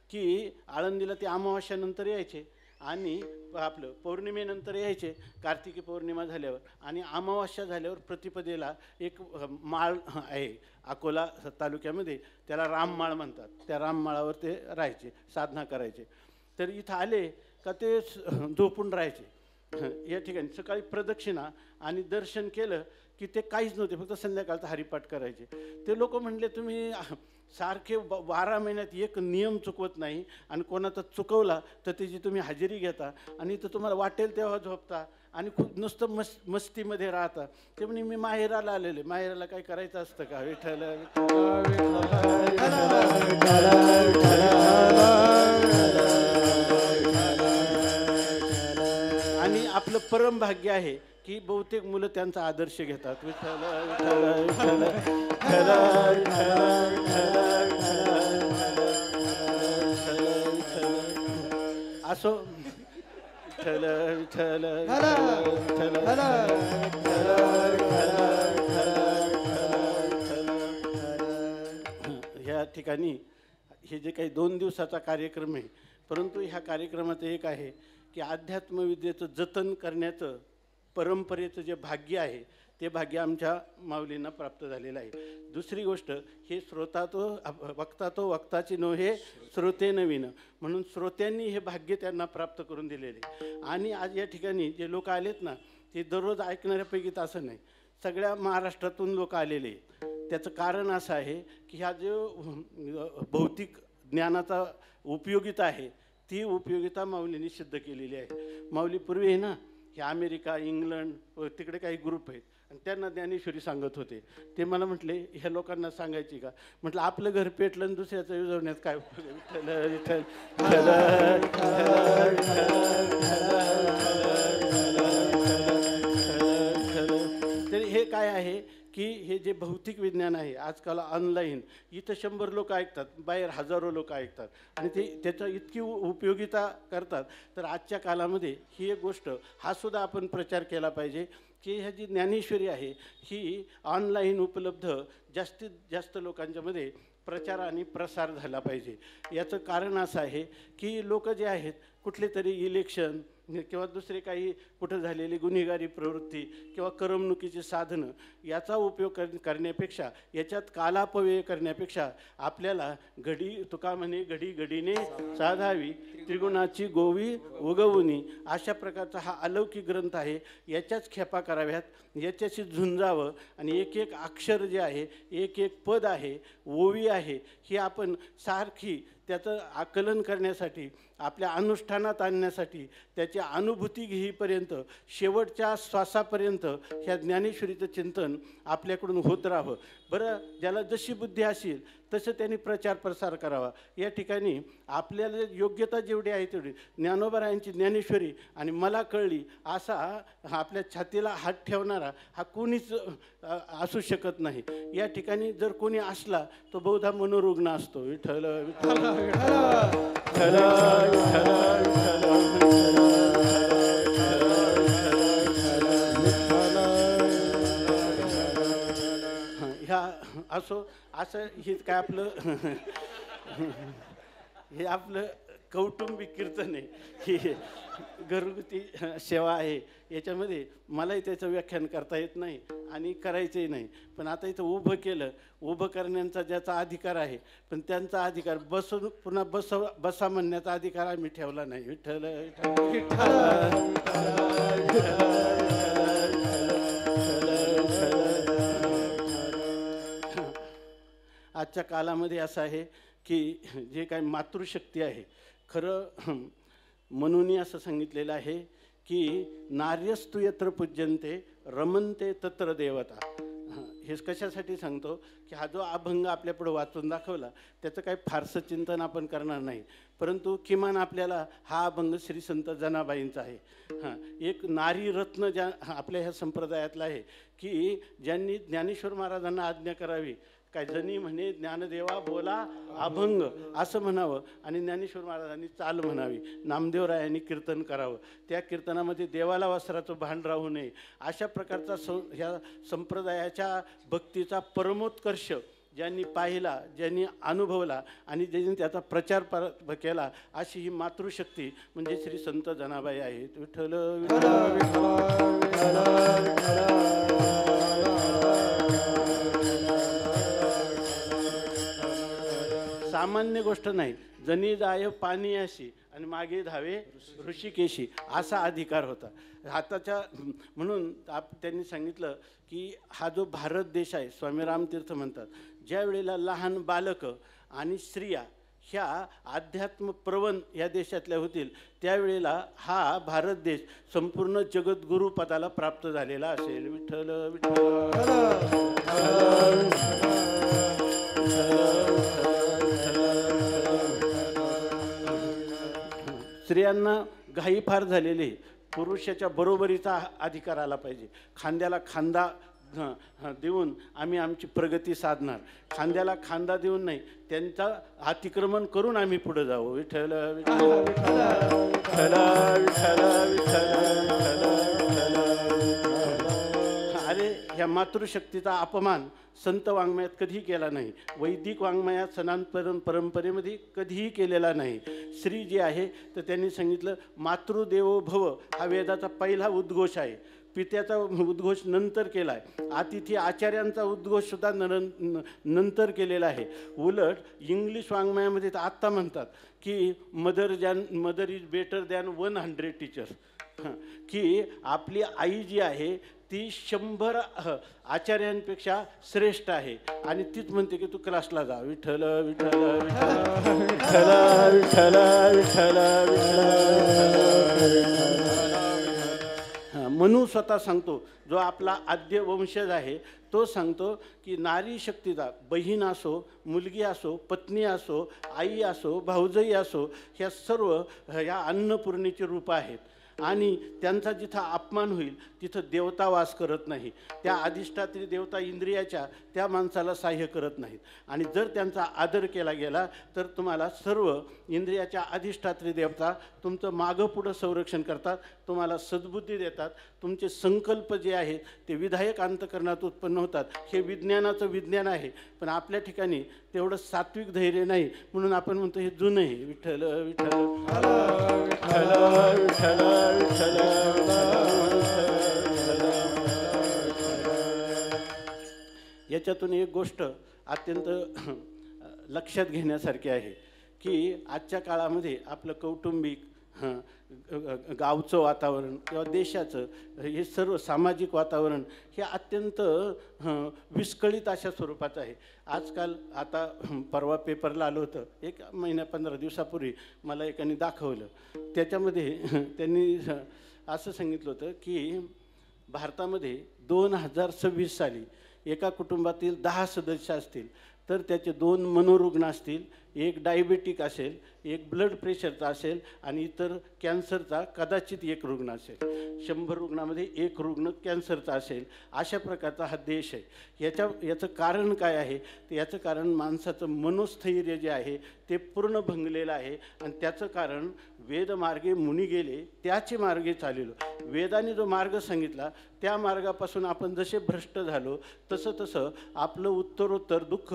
की आळंदीला ते अमावास्यानंतर यायचे आणि आपलं पौर्णिमेनंतर यायचे, कार्तिकी पौर्णिमा झाल्यावर, आणि अमावास्या झाल्यावर प्रतिपदेला एक माळ आहे अकोला तालुक्यामध्ये, त्याला राममाळ म्हणतात, त्या राममाळावर ते राहायचे, साधना करायचे. तर इथं आले का ते झोपून राहायचे. या ठिकाणी सकाळी प्रदक्षिणा आणि दर्शन केलं की ते काहीच नव्हते, फक्त संध्याकाळचा हरिपाठ करायचे. ते लोक म्हणले, तुम्ही सारखे 12 महिन्यात एक नियम चुकवत नाही आणि कोणाचा चुकवला तर त्याची तुम्ही हजेरी घेता आणि तर तुम्हाला वाटेल तेव्हा झोपता आणि खूप नुसतं मस्तीमध्ये राहता. ते म्हणे मी माहेराला आलेले. माहेराला काय करायचं असतं का? विठ्ठल आणि आपलं परम भाग्य आहे की बहुतेक मुलं त्यांचा आदर्श घेतात. विठ्ठल विठ्ठल असो. विठ्ठल विठ्ठल ह्या ठिकाणी हे जे काही 2 दिवसाचा कार्यक्रम आहे, परंतु ह्या कार्यक्रमाचं एक आहे की अध्यात्मविद्येचं जतन करण्याचं परंपरेचं जे भाग्य आहे ते भाग्य आमच्या माऊलींना प्राप्त झालेलं आहे. दुसरी गोष्ट, हे श्रोता तो वक्ता तो वक्ताची नोहे श्रोते नवीन, म्हणून श्रोत्यांनी हे भाग्य त्यांना प्राप्त करून दिलेले. आणि आज या ठिकाणी जे लोक आलेत ना, ते दररोज ऐकणाऱ्यापैकी असं नाही, सगळ्या महाराष्ट्रातून लोक आलेले आहेत. त्याचं कारण असं आहे की ह्या जो भौतिक ज्ञानाचा उपयोगिता आहे ती उपयोगिता माऊलींनी सिद्ध केलेली आहे. माऊली पूर्वी आहे ना, हे अमेरिका, इंग्लंड तिकडे काही ग्रुप आहेत आणि त्यांना ज्ञानेश्वरी सांगत होते. ते मला म्हटले ह्या लोकांना सांगायची का? म्हटलं आपलं घर पेटलं आणि दुसऱ्याचं युजवण्यात काय उपयोग आहे? विठ्ठल विठ्ठल तर हे काय आहे की हे जे भौतिक विज्ञान आहे आजकाल ऑनलाईन, इथं 100 लोक ऐकतात, बाहेर हजारो लोक ऐकतात आणि ते त्याचा इतकी उपयोगिता करतात. तर आजच्या काळामध्ये ही एक गोष्ट हा सुद्धा आपण प्रचार केला पाहिजे की ह्या जी ज्ञानेश्वरी आहे ही ऑनलाईन उपलब्ध जास्तीत जास्त लोकांच्यामध्ये प्रचार आणि प्रसार झाला पाहिजे. याचं कारण असं आहे की लोक जे आहेत कुठले तरी इलेक्शन किंवा दुसरे काही कुठं झालेली गुन्हेगारी प्रवृत्ती किंवा करमणुकीची साधनं याचा उपयोग करण्यापेक्षा, याच्यात कालापव्यय करण्यापेक्षा आपल्याला घडी तुका म्हणे घडी घडीने साधावी त्रिगुणाची गोवी उगवुनी अशा प्रकारचा हा अलौकिक ग्रंथ आहे. याच्याच खेपा कराव्यात, याच्याशी झुंजावं आणि एक एक अक्षर जे आहे, एक एक पद आहे, ओवी आहे, ही आपण सारखी त्याचं आकलन करण्यासाठी, आपल्या अनुष्ठानात आणण्यासाठी, त्याची अनुभूती घेईपर्यंत, शेवटच्या श्वासापर्यंत ह्या ज्ञानेश्वरीचं चिंतन आपल्याकडून होत राहावं. बरं, ज्याला जशी बुद्धी असेल तसं त्यांनी प्रचार प्रसार करावा. या ठिकाणी आपल्याला योग्यता जेवढी आहे तेवढी ज्ञानोबारायांची ज्ञानेश्वरी आणि मला कळली असा आपल्या छातीला हात ठेवणारा हा कोणीच असू शकत नाही. या ठिकाणी जर कोणी असला तो बहुधा मनोरुग्ण असतो. विठ्ठल विठ्ठल ह्या असो असं हे काय आपलं हे आपलं कौटुंबिक कीर्तन आहे, ही घरगुती सेवा आहे. याच्यामध्ये मलाही त्याचं व्याख्यान करता येत नाही आणि करायचंही नाही. पण आता इथं उभं केलं, उभं करण्याचा ज्याचा अधिकार आहे, पण त्यांचा अधिकार बसून पुन्हा बसा म्हणण्याचा अधिकार आम्ही ठेवला नाही. विठ्ठल आजच्या काळामध्ये असं आहे की जे काय मातृशक्ती आहे, खरं म्हणून असं सांगितलेलं आहे की नार्यस्तु यत्र पूज्यन्ते रमन्ते तत्र देवता. हे कशासाठी सांगतो की हा जो अभंग आपल्यापुढं वाचून दाखवला त्याचं काही फारसं चिंतन आपण करणार नाही, परंतु किमान आपल्याला हा अभंग श्री संत जनाबाईंचा आहे. एक नारी रत्न ज्या आपल्या ह्या संप्रदायातला आहे की ज्यांनी ज्ञानेश्वर महाराजांना आज्ञा करावी, काय जनी म्हणे ज्ञानदेवा बोला अभंग असं म्हणावं आणि ज्ञानेश्वर महाराजांनी चाल म्हणावी, नामदेवरायांनी कीर्तन करावं, त्या कीर्तनामध्ये देवाला वस्त्राचं भान राहू नये, अशा प्रकारचा ह्या संप्रदायाच्या भक्तीचा परमोत्कर्ष ज्यांनी पाहिला, ज्यांनी अनुभवला आणि ज्यांनी त्याचा प्रचार केला, अशी ही मातृशक्ती म्हणजे श्री संत जनाबाई आहेत. विठ्ठल सामान्य गोष्ट नाही. जनी जाय पाणी अशी आणि मागे धावे ऋषिकेशी असा अधिकार होता हाताच्या. म्हणून त्यांनी सांगितलं की हा जो भारत देश आहे, स्वामी रामतीर्थ म्हणतात, ज्या वेळेला लहान बालकं आणि स्त्रिया ह्या अध्यात्म प्रवण या देशातल्या होतील त्यावेळेला हा भारत देश संपूर्ण जगद्गुरु पदाला प्राप्त झालेला असेल. विठ्ठल विठ्ठल. स्त्रियांना घाई फार झालेली, पुरुषाच्या बरोबरीचा अधिकार आला पाहिजे. खांद्याला खांदा देऊन आम्ही आमची प्रगती साधणार, खांद्याला खांदा देऊन नाही, त्यांचा अतिक्रमण करून आम्ही पुढे जाऊ. विठ्ठल विठ्ठल विठ्ठल विठ्ठल विठ्ठल. अरे ह्या मातृशक्तीचा अपमान संत वाङ्मयात कधीही केला नाही, वैदिक वाङ्मयात सनातन परंपरेमध्ये कधीही केलेला नाही. श्री जे आहे तर त्यांनी सांगितलं मातृदेवो भव हा वेदाचा पहिला उद्घोष आहे. पित्याचा उद्घोष नंतर केला आहे. अतिथी आचार्यांचा उद्घोषसुद्धा नंतर केलेला आहे. उलट इंग्लिश वाङ्मयामध्ये तर आत्ता म्हणतात की mother is better than 100 teachers, की आपली आई जी आहे ती 100 आचार्यांपेक्षा श्रेष्ठ आहे आणि तीच म्हणते की तू क्लासला जा. विठ्ठल विठ्ठल विठ्ठल विठ्ठल विठ्ठल विठ्ठल. मनू स्वतः सांगतो, जो आपला आद्य वंशज आहे तो सांगतो की नारी शक्तीचा बहीण असो, मुलगी असो, पत्नी असो, आई असो, भाऊजाई असो, ह्या सर्व ह्या अन्नपूर्णेची रूपं आहेत आणि त्यांचा जिथं अपमान होईल तिथं देवता वास करत नाही. त्या अधिष्ठात्री देवता इंद्रियाच्या त्या माणसाला सहाय्य करत नाहीत आणि जर त्यांचा आदर केला गेला तर तुम्हाला सर्व इंद्रियाच्या अधिष्ठात्री देवता तुमचं मागं पुढं संरक्षण करतात, तुम्हाला सद्बुद्धी देतात. तुमचे संकल्प जे आहेत ते विधायक अंतःकरणात उत्पन्न होतात. हे विज्ञानाचं विज्ञान आहे, पण आपल्या ठिकाणी तेवढं सात्विक धैर्य नाही म्हणून आपण म्हणतो हे जुनं आहे. विठ्ठल विठ्ठल विठ्ठल विठ्ठल विठ्ठल. याच्यातून एक गोष्ट अत्यंत लक्षात घेण्यासारखी आहे की आजच्या काळामध्ये आपलं कौटुंबिक गावचं वातावरण किंवा देशाचं हे सर्व सामाजिक वातावरण हे अत्यंत विस्कळीत अशा स्वरूपाचं आहे. आजकाल आता परवा पेपरला आलं होतं, 1 महिना 15 दिवसापूर्वी मला एकाने दाखवलं. त्याच्यामध्ये त्यांनी असं सांगितलं होतं की भारतामध्ये 2026 साली एका कुटुंबातील 10 सदस्य असतील तर त्याचे 2 मनोरुग्ण असतील, 1 डायबेटिक असेल, 1 ब्लड प्रेशरचा असेल आणि इतर कॅन्सरचा कदाचित 1 रुग्ण असेल. 100 रुग्णामध्ये 1 रुग्ण कॅन्सरचा असेल. अशा प्रकारचा हा देश आहे. याचं कारण काय आहे तर याचं कारण माणसाचं मनोस्थैर्य जे आहे ते पूर्ण भंगलेलं आहे आणि त्याचं कारण वेदमार्गे मुनी गेले त्याचे मार्गे चाललो. वेदाने जो मार्ग सांगितला त्या मार्गापासून आपण जसे भ्रष्ट झालो तसं आपलं उत्तरोत्तर दुःख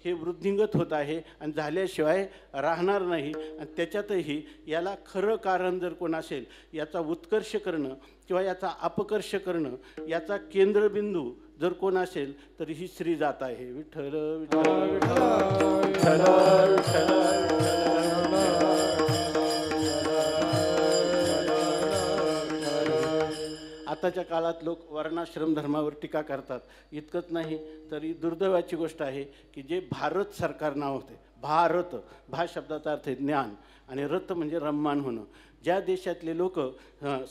हे वृद्धिंगत होत आहे आणि झाल्याशिवाय राहणार नाही. आणि त्याच्यातही याला खरं कारण जर कोण असेल, याचा उत्कर्ष करणं किंवा याचा अपकर्ष करणं, याचा केंद्रबिंदू जर कोण असेल तर ही स्त्री जात आहे. विठ्ठल विठ्ठल विठ्ठल विठ्ठल. आताच्या काळात लोक वर्णाश्रम धर्मावर टीका करतात. इतकंच नाही तर ही दुर्दैवाची गोष्ट आहे की जे भारत सरकार नाव होते, भारत, भा शब्दाचा अर्थ आहे ज्ञान आणि रत म्हणजे रममान होणं. ज्या देशातले लोक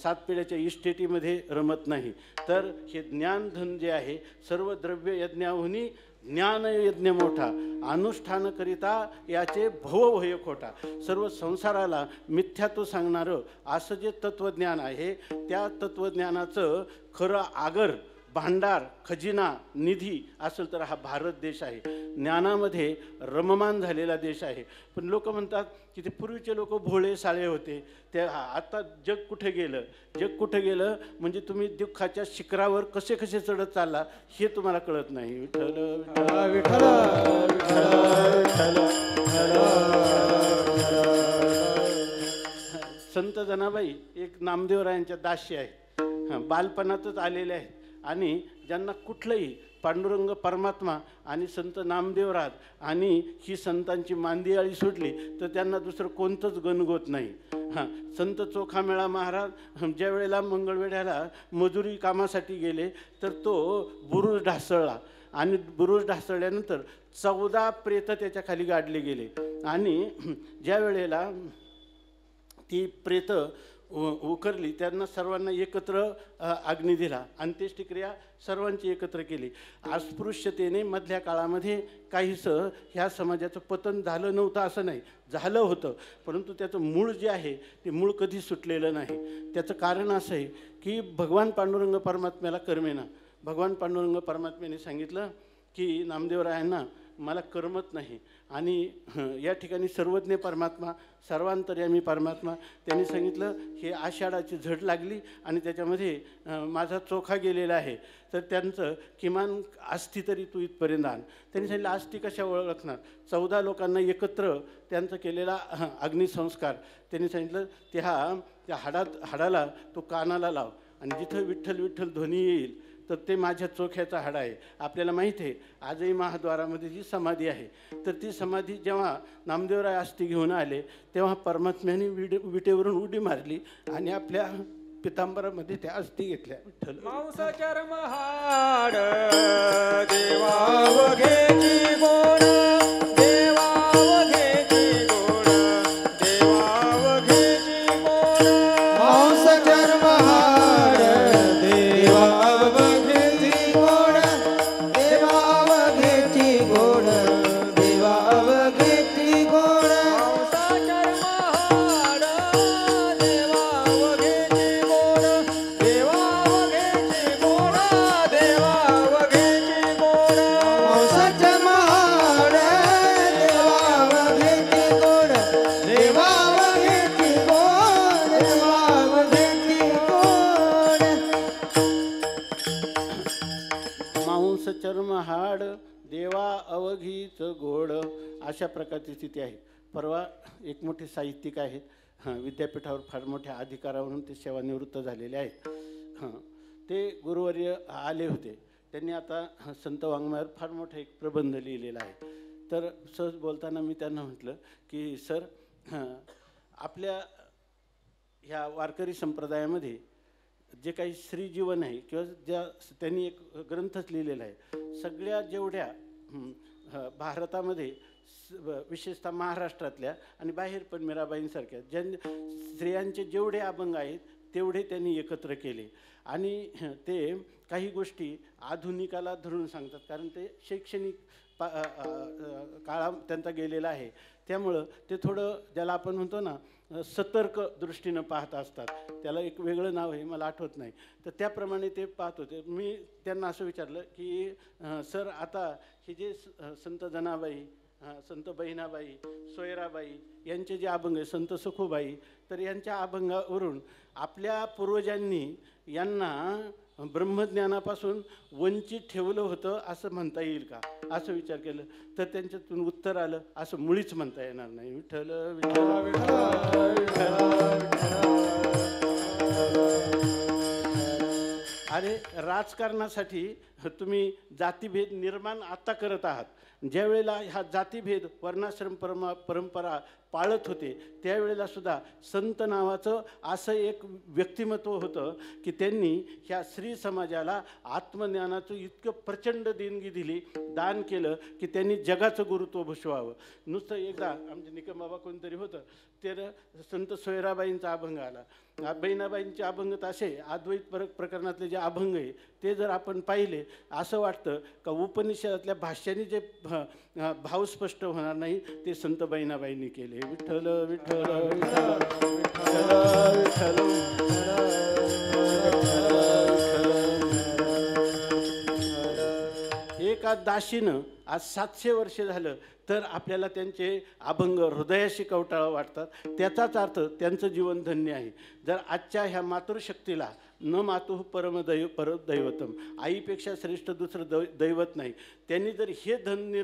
7 पिढ्याच्या इस्टेटीमध्ये रमत नाही तर हे ज्ञानधन जे आहे सर्व द्रव्य यज्ञाहुनी ज्ञानयज्ञ मोठा, अनुष्ठानकरिता याचे भवभय खोटा. सर्व संसाराला मिथ्यात्व सांगणारं असं जे तत्त्वज्ञान आहे त्या तत्त्वज्ञानाचं खरं आगर, भांडार, खजिना, निधी असेल तर हा भारत देश आहे. ज्ञानामध्ये रममान झालेला देश आहे. पण लोक म्हणतात की ते पूर्वीचे लोक भोळे साळे होते, ते आता जग कुठे गेलं, जग कुठे गेलं म्हणजे तुम्ही दुःखाच्या शिखरावर कसे कसे चढत चालला हे तुम्हाला कळत नाही. विठ्ठल विठ्ठल विठ्ठल. संत जनाबाई एक नामदेवरायांच्या दासी आहेत, बालपणातच आलेले आहेत आणि ज्यांना कुठलंही पांडुरंग परमात्मा आणि संत नामदेवराज आणि ही संतांची मांदियाळी सोडली तर त्यांना दुसरं कोणतंच गणगोत नाही. संत चोखामेळा महाराज ज्या वेळेला मंगळवेढ्याला मजुरी कामासाठी गेले तर तो बुरुज ढासळला आणि बुरुज ढासळल्यानंतर 14 प्रेतं त्याच्या खाली गाडले गेले. आणि ज्या वेळेला ती प्रेतं उकरली त्यांना सर्वांना एकत्र अग्नी दिला. अंत्येष्टिक्रिया सर्वांची एकत्र केली. अस्पृश्यतेने मधल्या काळामध्ये काहीसं ह्या समाजाचं पतन झालं नव्हतं असं नाही, झालं होतं, परंतु त्याचं मूळ जे आहे ते मूळ कधी सुटलेलं नाही. त्याचं कारण असं आहे की भगवान पांडुरंग परमात्म्याला कर्मेना, भगवान पांडुरंग परमात्म्याने सांगितलं की नामदेवरायांना मला करमत नाही. आणि या ठिकाणी सर्वज्ञ परमात्मा, सर्वांतर्यामी परमात्मा, त्यांनी सांगितलं हे आषाढाची झड लागली आणि त्याच्यामध्ये माझा चोखा गेलेला आहे, तर त्यांचं किमान अस्थी तरी तू इथपर्यंत आण. त्यांनी सांगितलं अस्थी कशा ओळखणार? 14 लोकांना एकत्र त्यांचं केलेला अग्निसंस्कार. त्यांनी सांगितलं त्या हाडाला तो कानाला लाव आणि जिथं विठ्ठल विठ्ठल ध्वनी येईल तर ते माझ्या चोख्याचा हाडा आहे. आपल्याला माहीत आहे आजही महाद्वारामध्ये जी समाधी आहे, तर ती समाधी जेव्हा नामदेवराय अस्थी घेऊन आले तेव्हा परमात्म्याने विटेवरून उडी मारली आणि आपल्या पितांबरामध्ये त्या अस्थी घेतल्या. विठ्ठल मांसचर्म हाड देवावघेची गोड, देवावघेची गोड, देवावघेची गोड. मांसचर्म हाड देवावघेची गोड, देवावघेची गोड, देवावघेची गोड. मांसचर्म हाड देवावघेची गोड, देवावघेची गोड, देवावघेची गोड. मांसाच्या महाड देवावघेची गोड, देवावघेची गोड, देवावघेची गोड. मांस चर्म हाड देवा अवघीच गोड, अशा प्रकारची स्थिती आहे. परवा एक मोठे साहित्यिक आहेत, विद्यापीठावर फार मोठ्या अधिकारावरून ते सेवानिवृत्त झालेले आहेत. ते गुरुवर्य आले होते. त्यांनी आता संत वाङ्मयावर फार मोठा एक प्रबंध लिहिलेला आहे. तर सहज बोलताना मी त्यांना म्हटलं की सर, आपल्या ह्या वारकरी संप्रदायामध्ये जे काही श्रीजीवन आहे किंवा ज्या त्यांनी एक ग्रंथच लिहिलेला आहे, सगळ्या जेवढ्या भारतामध्ये विशेषतः महाराष्ट्रातल्या आणि बाहेर पण मीराबाईंसारख्या स्त्रियांचे जेवढे अभंग आहेत तेवढे त्यांनी एकत्र केले. आणि ते काही गोष्टी आधुनिकाला धरून सांगतात, कारण ते शैक्षणिक काळा त्यांचा गेलेला आहे. त्यामुळं ते थोडं ज्याला आपण म्हणतो ना सतर्क दृष्टीनं पाहत असतात. त्याला एक वेगळं नाव आहे, मला आठवत नाही. तर त्याप्रमाणे ते पाहत होते. मी त्यांना असं विचारलं की सर, आता हे जे संत जनाबाई, संत बहिणाबाई, सोयराबाई यांचे जे अभंग आहे, संत सखूबाई, तर यांच्या अभंगावरून आपल्या पूर्वजांनी यांना ब्रह्मज्ञानापासून वंचित ठेवलं होतं असं म्हणता येईल का, असं विचार केलं. तर त्यांच्यातून उत्तर आलं, असं मुळीच म्हणता येणार नाही. विठ्ठल विठ्ठल विठ्ठल. अरे, राजकारणासाठी तुम्ही जातीभेद निर्माण आता करत आहात. ज्या वेळेला हा जातीभेद वर्णाश्रम परंपरा पाळत होते त्यावेळेला सुद्धा संत नावाचं असं एक व्यक्तिमत्व होतं की त्यांनी ह्या स्त्री समाजाला आत्मज्ञानाचं इतकं प्रचंड देणगी दिली, दान केलं की त्यांनी जगाचं गुरुत्व भूषवावं. नुसतं एकदा आमचे निकम बाबा कोणतरी होतं, तर संत सोयराबाईंचा अभंग आला. बहिणाबाईंचे अभंग असे अद्वैत प्रकरणातले जे अभंग आहे ते जर आपण पाहिले, असं वाटतं का उपनिषदातल्या भाष्याने जे भाव स्पष्ट होणार नाही ते संत बहिणाबाईंनी केले. विठ्ठल विठ्ठल विठ्ठल विठ्ठल विठ्ठल. एका दासीनं आज 700 वर्ष झालं तर आपल्याला त्यांचे अभंग हृदयाशी कवटाळं वाटतात. त्याचाच अर्थ त्यांचं जीवन धन्य आहे. जर आजच्या ह्या मातृशक्तीला न मातुः परदैवतम, आईपेक्षा श्रेष्ठ दुसरं दैवत नाही, त्यांनी जर हे धन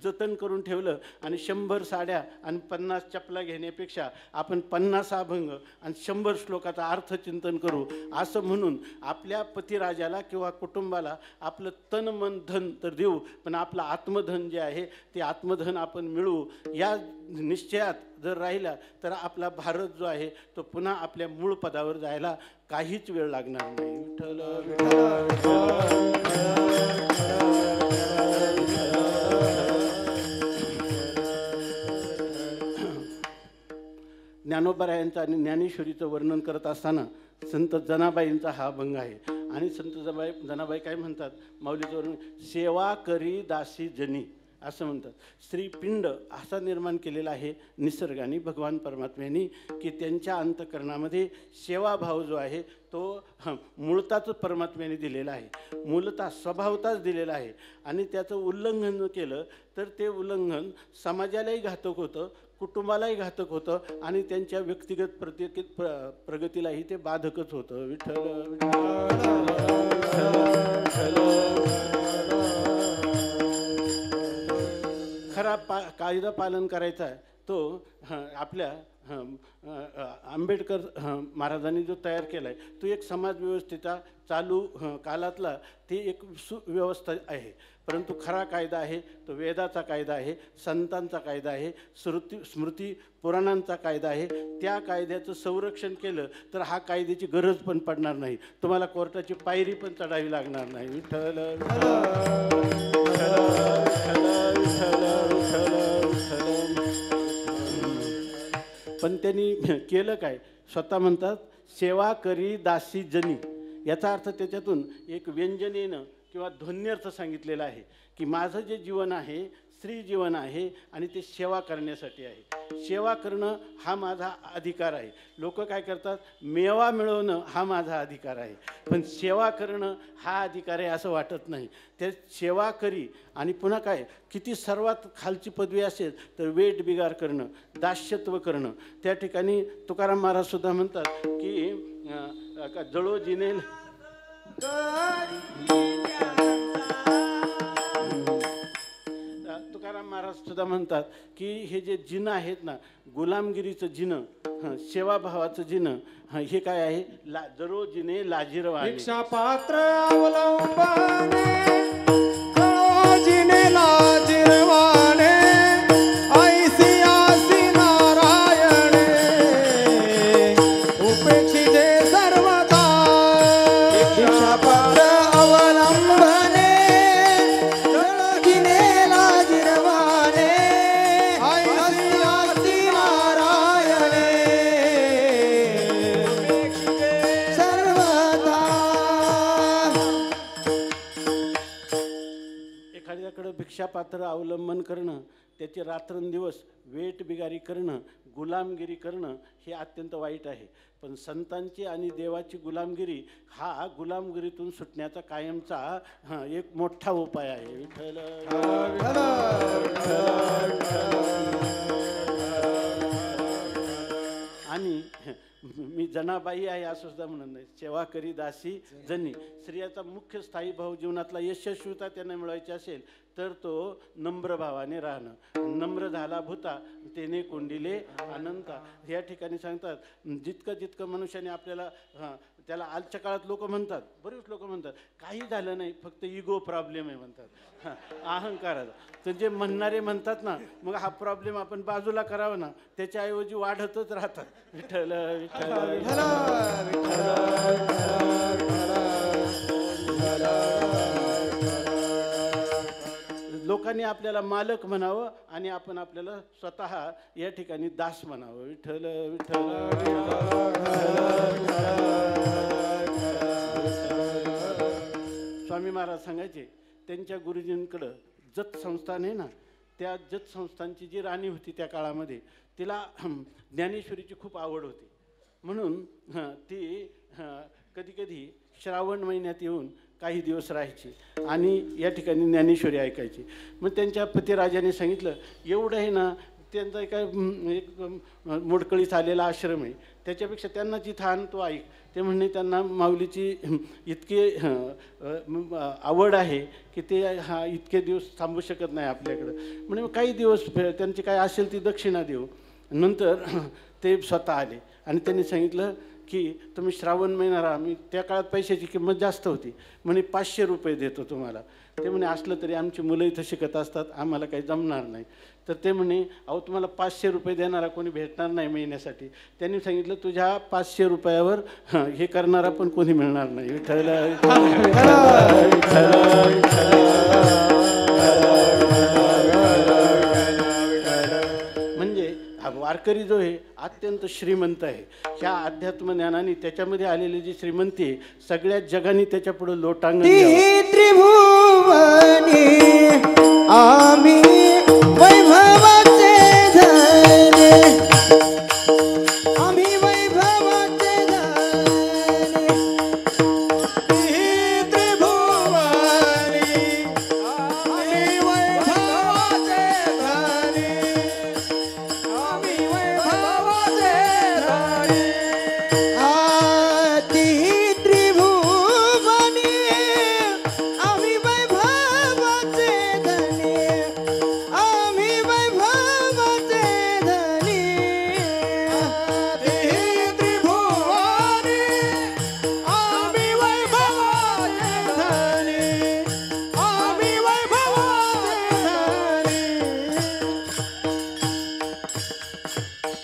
जतन करून ठेवलं आणि 100 साड्या आणि 50 चपला घेण्यापेक्षा आपण 50 अभंग आणि 100 श्लोकाचा अर्थचिंतन करू असं म्हणून आपल्या पतिराजाला किंवा कुटुंबाला आपलं तन मन धन तर देऊ, पण आपलं आत्मधन जे आहे ते आत्मधन आपण मिळवू. या निश्चयात जर राहिला तर आपला भारत जो आहे तो पुन्हा आपल्या मूळ पदावर जायला काहीच वेळ लागणार नाही. विठ्ठल विठ्ठल विठ्ठल. ज्ञानोबरायांचा आणि ज्ञानेश्वरीचं वर्णन करत असताना संत जनाबाईंचा हा अभंग आहे. आणि संत जनाबाई काय म्हणतात माऊलीचं वर्णन, सेवा करी दासी जनी असं म्हणतात. स्त्रीपिंड असा निर्माण केलेला आहे निसर्गाने, भगवान परमात्म्याने, की त्यांच्या अंतःकरणामध्ये सेवाभाव जो आहे तो मूळताच परमात्म्याने दिलेला आहे, मूलतः स्वभावताच दिलेला आहे. आणि त्याचं उल्लंघन केलं तर ते उल्लंघन समाजालाही घातक होतं, कुटुंबालाही घातक होतं आणि त्यांच्या व्यक्तिगत प्रगतीलाही ते बाधकच होतं. विठ्ठल खरा कायदा पालन करायचा आहे तो आपल्या आंबेडकर महाराजांनी जो तयार केला आहे तो एक समाज व्यवस्थेचा चालू काळातला ती एक सुव्यवस्था आहे. परंतु खरा कायदा आहे तो वेदाचा कायदा आहे, संतांचा कायदा आहे, स्मृती पुराणांचा कायदा आहे. त्या कायद्याचं संरक्षण केलं तर हा कायद्याची गरज पण पडणार नाही, तुम्हाला कोर्टाची पायरी पण चढावी लागणार नाही. विठ्ठल पण त्यांनी केलं काय, स्वतः म्हणतात सेवा करी दासी जनी. याचा अर्थ त्याच्यातून एक व्यंजनेनं किंवा ध्वन्यर्थ सांगितलेला आहे की माझं जे जीवन आहे स्त्री जीवन आहे आणि ते सेवा करण्यासाठी आहे. सेवा करणं हा माझा अधिकार आहे. लोक काय करतात, मेवा मिळवणं हा माझा अधिकार आहे, पण सेवा करणं हा अधिकार आहे असं वाटत नाही. ते सेवा करी आणि पुन्हा काय, किती सर्वात खालची पदवी असेल तर वेठ बिगार करणं, दास्यत्व करणं. त्या ठिकाणी तुकाराम महाराज सुद्धा म्हणतात की जळो जिनेल तुकाराम महाराज सुद्धा म्हणतात की हे जे जिनं आहेत ना, गुलामगिरीचं जिनं, सेवाभावाचं जिनं, हे काय आहे, जरो जिने लाजिरवाणे. भिक्षा पात्र अवलंबने जळो जिने लाजिरवाणे, ऐसी आसी नारायणे उपेक्षिते सर्वदा. भिक्षा पात्र अवलंबने जळो जिने लाजिरवाणे, ऐसी आसी नारायणे सर्वदा. एखाद्याकडं भिक्षापात्र अवलंबन करणं, त्याची रात्रंदिवस वेठ बिगारी करणं, गुलामगिरी करणं हे अत्यंत वाईट आहे. पण संतांची आणि देवाची गुलामगिरी हा गुलामगिरीतून सुटण्याचा कायमचा एक मोठा उपाय आहे. विठ्ठल आणि मी जनाबाई आहे असं सुद्धा म्हणत नाही, सेवा करी दासी जनी. स्त्रियाचा मुख्य स्थायी भाव जीवनातला यशस्वीता त्यांना मिळवायची असेल तर तो नम्र भावाने राहणं. नम्र झाला भूता तेने कोंडिले अनंता. या ठिकाणी सांगतात जितकं मनुष्याने आपल्याला त्याला आजच्या काळात लोक म्हणतात, बरेच लोक म्हणतात काही झालं नाही, फक्त इगो प्रॉब्लेम आहे म्हणतात, अहंकाराचा. तर जे म्हणणारे म्हणतात ना, मग हा प्रॉब्लेम आपण बाजूला करावा ना, त्याच्याऐवजी वाढतच राहतात. विठ्ठल विठ्ठल लोकांनी आपल्याला मालक म्हणावं आणि आपण आपल्याला स्वतः या ठिकाणी दास म्हणावं. विठ्ठल विठ्ठल. स्वामी महाराज सांगायचे त्यांच्या गुरुजींकडं जत संस्थान आहे ना, त्या जत संस्थांची जी राणी होती त्या काळामध्ये तिला ज्ञानेश्वरीची खूप आवड होती. म्हणून ती कधीकधी श्रावण महिन्यात येऊन काही दिवस राहायची आणि या ठिकाणी ज्ञानेश्वरी ऐकायची. मग त्यांच्या पतिराजाने सांगितलं एवढं आहे ना, त्यांचा एक मोडकळीस आलेला आश्रम आहे, त्याच्यापेक्षा त्यांना जिथं आण तो ऐक. ते म्हणणे त्यांना माऊलीची इतकी आवड आहे की ते इतके दिवस थांबू शकत नाही आपल्याकडं. म्हणजे काही दिवस त्यांची काय असेल ती दक्षिणा देऊ. नंतर ते स्वतः आले आणि त्यांनी सांगितलं की तुम्ही श्रावण महिना राहा. मी त्या काळात पैशाची किंमत जास्त होती, म्हणे 500 रुपये देतो तुम्हाला. ते म्हणे असलं तरी आमची मुलं इथं शिकत असतात, आम्हाला काही जमणार नाही. तर ते म्हणे अहो तुम्हाला 500 रुपये देणारा कोणी भेटणार नाही महिन्यासाठी. त्यांनी सांगितलं तुझ्या 500 रुपयावर हे करणारा पण कोणी मिळणार नाही. विठ्ठल म्हणजे वारकरी जो आहे अत्यंत श्रीमंत आहे. ह्या अध्यात्म ज्ञानाने त्याच्यामध्ये आलेली जी श्रीमंती आहे सगळ्या जगाने त्याच्यापुढे लोटांगण द्यावं. त्रिभुवनी आम्ही वैभवाचे धने, आम्ही वैभवाचे धने. त्रिभुवनी आम्ही वैभवाचे धनी, आम्ही वैभवाचे धनी. आती त्रिभुवनी आम्ही वैभवाचे धने, आम्ही वैभवाचे धने. त्रिभुवनी आम्ही वैभवाचे धनी, आम्ही वैभवाचे धनी.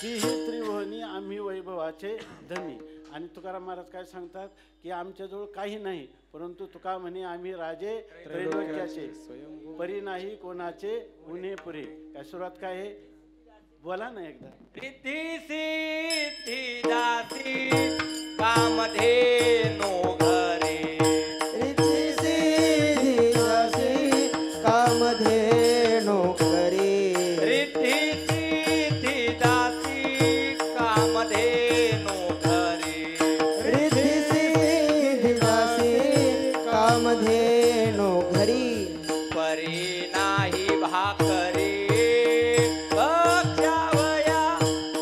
तीही त्रिभुवनी आम्ही वैभवाचे धनी. आणि तुकाराम महाराज काय सांगतात की आमच्याजवळ काही नाही, परंतु तुका म्हणे आम्ही राजे त्रैलोक्याचे, परी नाही कोणाचे उणे पुरे. काय सुरुवात काय आहे बोला ना एकदा. रिद्धी सिद्धी दासी कामधेनो घरे, रिद्धी सिद्धी दासी कामधेनो करे. रिद्धी सिद्धी दासी कामधेनो घरे. रिद्धी सिद्धी दासी कामधेनो घरी. परी नाही भाकरी भक्षावया,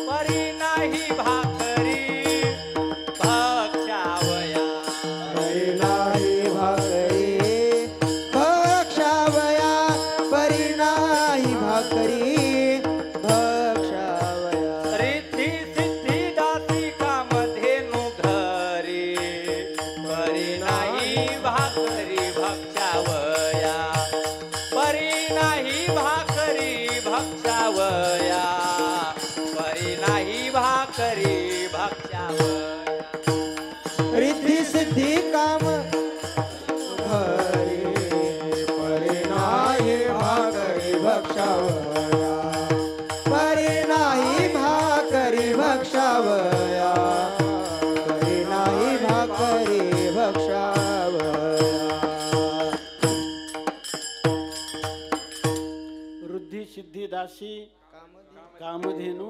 परी नाही भाकरी भक्षावया. परी नाही भाकरी भक्षावया, परी नाही भाकरी भक्षावया. रिद्धी सिद्धी दासी कामधेनु घरी, परी नाही भाकरी भक्षावया, परी नाही भाकरी भक्षावया, परी नाही भाकरी भक्षावया. रिद्धी सिद्धी काम घरी, परी नाही भाकरी भक्षावया, परी नाही भाकरी भक्षावया, परी नाही भाकरी भक्षावया. वृद्धी सिद्धी दासी कामधेनु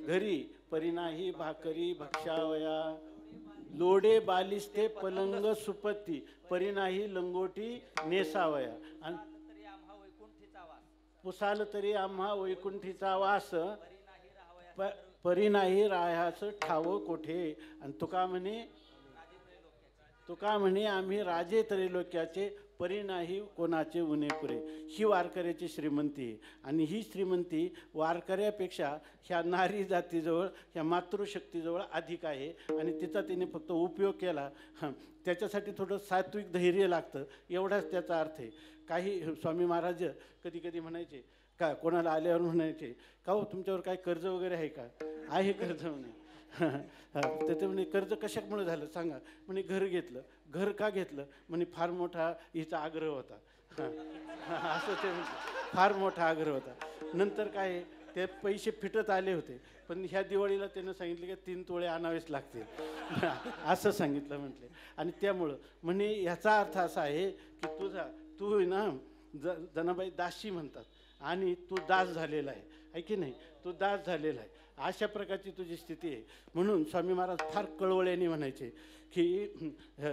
घरी, परिनाही भाकरी भक्षावया. लोडे बालिस्ते पलंग सुपत्ती, परिनाही लंगोटी नेसावया. आणि पुसाल तरी आम्हा वैकुंठीचा वास, परिनाही राहास ठाव कोठे. आणि तुका म्हणे आम्ही राजे त्रैलोक्याचे, परिनाही कोणाचे उणे पुरे. ही वारकऱ्याची श्रीमंती आहे. आणि ही श्रीमंती वारकऱ्यापेक्षा ह्या नारी जातीजवळ, ह्या मातृशक्तीजवळ अधिक आहे. आणि तिचा तिने फक्त उपयोग केला. त्याच्यासाठी थोडं सात्विक धैर्य लागतं, एवढाच त्याचा अर्थ आहे. काही स्वामी महाराज कधी कधी म्हणायचे का, कोणाला आल्यावर म्हणायचे का हो तुमच्यावर काय कर्ज वगैरे आहे का. आहे कर्ज म्हणे. तर ते म्हणे कर्ज कशामुळे झालं सांगा. म्हणे घर घेतलं. घर का घेतलं म्हणे फार मोठा हिचा आग्रह होता. असं ते म्हणजे फार मोठा आग्रह होता. नंतर काय ते पैसे फिटत आले होते, पण ह्या दिवाळीला त्यानं सांगितलं की 3 तोळे आणावेच लागतील. असं सांगितलं म्हटले. आणि त्यामुळं म्हणे ह्याचा अर्थ असा आहे की तू ना जनाबाई दासी म्हणतात आणि तू दास झालेला आहे की नाही. तू दास झालेला आहे, अशा प्रकारची तुझी स्थिती आहे. म्हणून स्वामी महाराज फार कळवळ्याने म्हणायचे की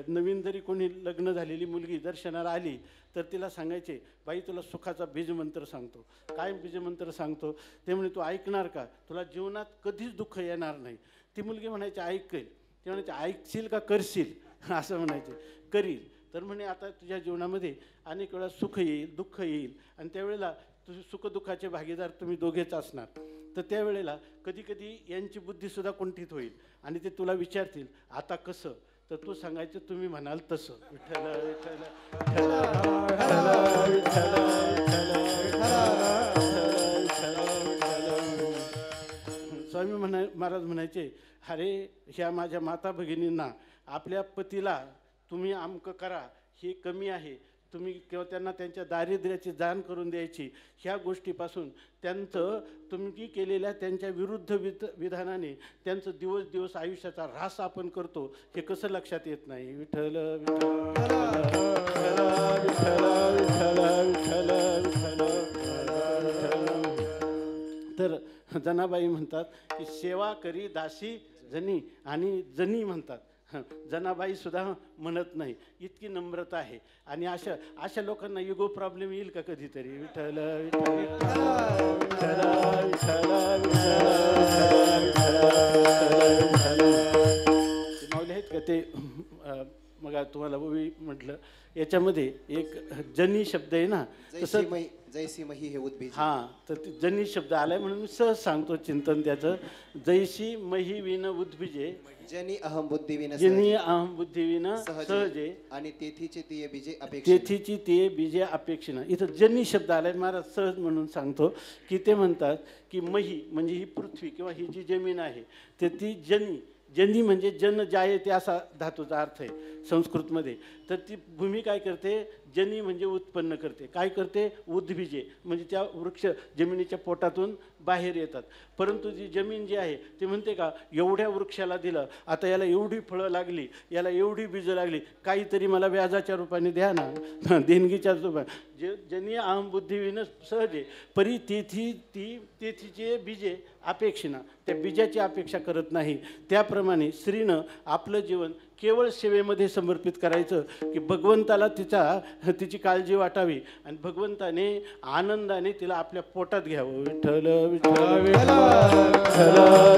नवीन जरी कोणी लग्न झालेली मुलगी दर्शनाला आली तर तिला सांगायचे बाई तुला सुखाचा बीजमंत्र सांगतो. काय बीजमंत्र सांगतो ते म्हणे तू ऐकणार का, तुला जीवनात कधीच दुःख येणार नाही. ती मुलगी म्हणायची ऐकेल. ते म्हणायचे ऐकशील का करशील, असं म्हणायचे. करील. तर म्हणे आता तुझ्या जीवनामध्ये अनेक वेळा सुख येईल दुःख येईल आणि त्यावेळेला तुझे सुखदुःखाचे भागीदार तुम्ही दोघेच असणार. तर त्यावेळेला कधी कधी यांची बुद्धीसुद्धा कुंठित होईल आणि ते तुला विचारतील आता कसं, तर तू सांगायचं तुम्ही म्हणाल तसं. विठ्ठल विठ्ठल विठ्ठल स्वामी महाराज म्हणायचे अरे ह्या माझ्या माता भगिनींना आपल्या पतीला तुम्ही आमकं करा हे कमी आहे, तुम्ही किंवा त्यांना त्यांच्या दारिद्र्याची जाण करून द्यायची, ह्या गोष्टीपासून त्यांचं तुम्ही केलेल्या त्यांच्या विरुद्ध विधानाने त्यांचं दिवस दिवस आयुष्याचा ऱ्हास आपण करतो, हे कसं लक्षात येत नाही. विठ्ठल विठ्ठल विठ्ठल विठ्ठल विठ्ठल विठ्ठल. तर जनाबाई म्हणतात की सेवा करी दासी जनी, आणि जनी म्हणतात, जनाबाई सुद्धा म्हणत नाही. इतकी नम्रता आहे. आणि अशा लोकांना इगो प्रॉब्लेम येईल का कधीतरी. विठ्ठल विठ्ठल विठ्ठल विठ्ठल माऊली आहेत का ते. मग तुम्हाला म्हटलं याच्यामध्ये एक जनी शब्द आहे ना, तसं जैसी मही हे उद्भिज. हां, तर ते जनी शब्द आलाय म्हणून मी सहज सांगतो चिंतन त्याचं. जैसी मही विन उद्भिजे, जनी अहम बुद्धी विन जनी अहम बुद्धी विन सहजे, आणि तेथीचे ते बीजे अपेक्षा, तेथीची ते बीजे अपेक्षिना. इथं जनी शब्द आलाय, महाराज सहज म्हणून सांगतो की ते म्हणतात की मही म्हणजे ही पृथ्वी किंवा ही जी जमीन आहे, तर ती जनी, जनी म्हणजे जन जायते असा धातूचा अर्थ आहे संस्कृतमध्ये. तर ती भूमी काय करते, जनी म्हणजे उत्पन्न करते. काय करते, उद्भिजे म्हणजे त्या वृक्ष जमिनीच्या पोटातून बाहेर येतात. परंतु जी जमीन जी आहे ती म्हणते का, एवढ्या वृक्षाला दिलं, आता याला एवढी फळं लागली, याला एवढी बीजं लागली, काहीतरी मला व्याजाच्या रूपाने द्या ना, देणगीच्या रूपाने. जनी अहम बुद्धिविन सहजे परी तेथीचे बीजे अपेक्षिना, त्या बीजाची अपेक्षा करत नाही. त्याप्रमाणे स्त्रीनं आपलं जीवन केवळ सेवेमध्ये समर्पित करायचं, की भगवंताला तिची काळजी वाटावी आणि भगवंताने आनंदाने तिला आपल्या पोटात घ्यावं. विठ्ठल विठ्ठल विठ्ठल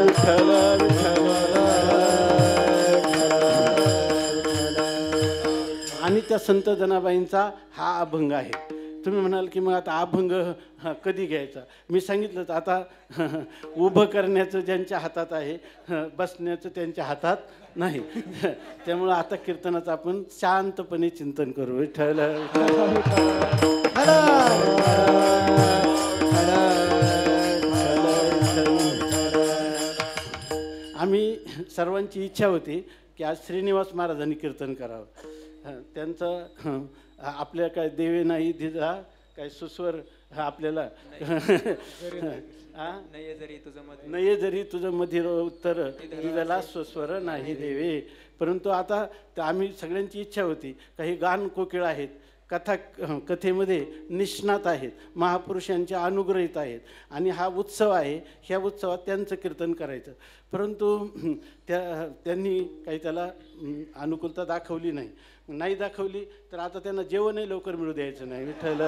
विठ्ठल विठ्ठल. आणि त्या संत जनाबाईंचा हा अभंग आहे. तुम्ही म्हणाल की मग आता अभंग कधी घ्यायचा. मी सांगितलं तर आता उभं करण्याचं ज्यांच्या हातात आहे, बसण्याचं त्यांच्या हातात नाही. त्यामुळं आता कीर्तनाचं आपण शांतपणे चिंतन करू. विठ्ठल आम्ही सर्वांची इच्छा होती की आज श्रीनिवास महाराजांनी कीर्तन करावं. त्यांचं आपल्या काय देवे नाही दिला काय सुस्वर आपल्याला नये जरी तुझं मधीर उत्तर दिला स्वस्वर नाही देवे. परंतु आता आम्ही सगळ्यांची इच्छा होती, काही गान कोकिळ आहेत, कथेमध्ये निष्णात आहेत, महापुरुषांच्या अनुग्रहित आहेत, आणि हा उत्सव आहे, ह्या उत्सवात त्यांचं कीर्तन करायचं. परंतु त्यांनी काही त्याला अनुकूलता दाखवली नाही दाखवली तर आता त्यांना जेवणही लवकर मिळू द्यायचं नाही. विठ्ठल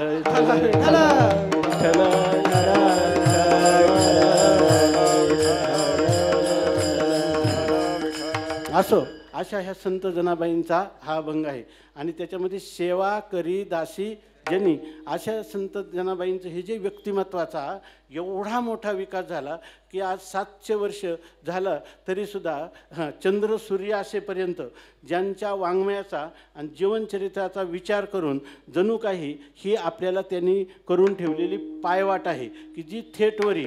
असो, अशा ह्या संत जनाबाईंचा हा अभंग आहे. आणि त्याच्यामध्ये सेवा करी दासी जनी, अशा संत जनाबाईंचं हे जे व्यक्तिमत्वाचा एवढा मोठा विकास झाला की आज 700 वर्ष झालं तरीसुद्धा चंद्र सूर्य असेपर्यंत ज्यांच्या वाङ्मयाचा आणि जीवनचरित्राचा विचार करून जणू काही ही आपल्याला त्यांनी करून ठेवलेली पायवाट आहे की जी थेटवरी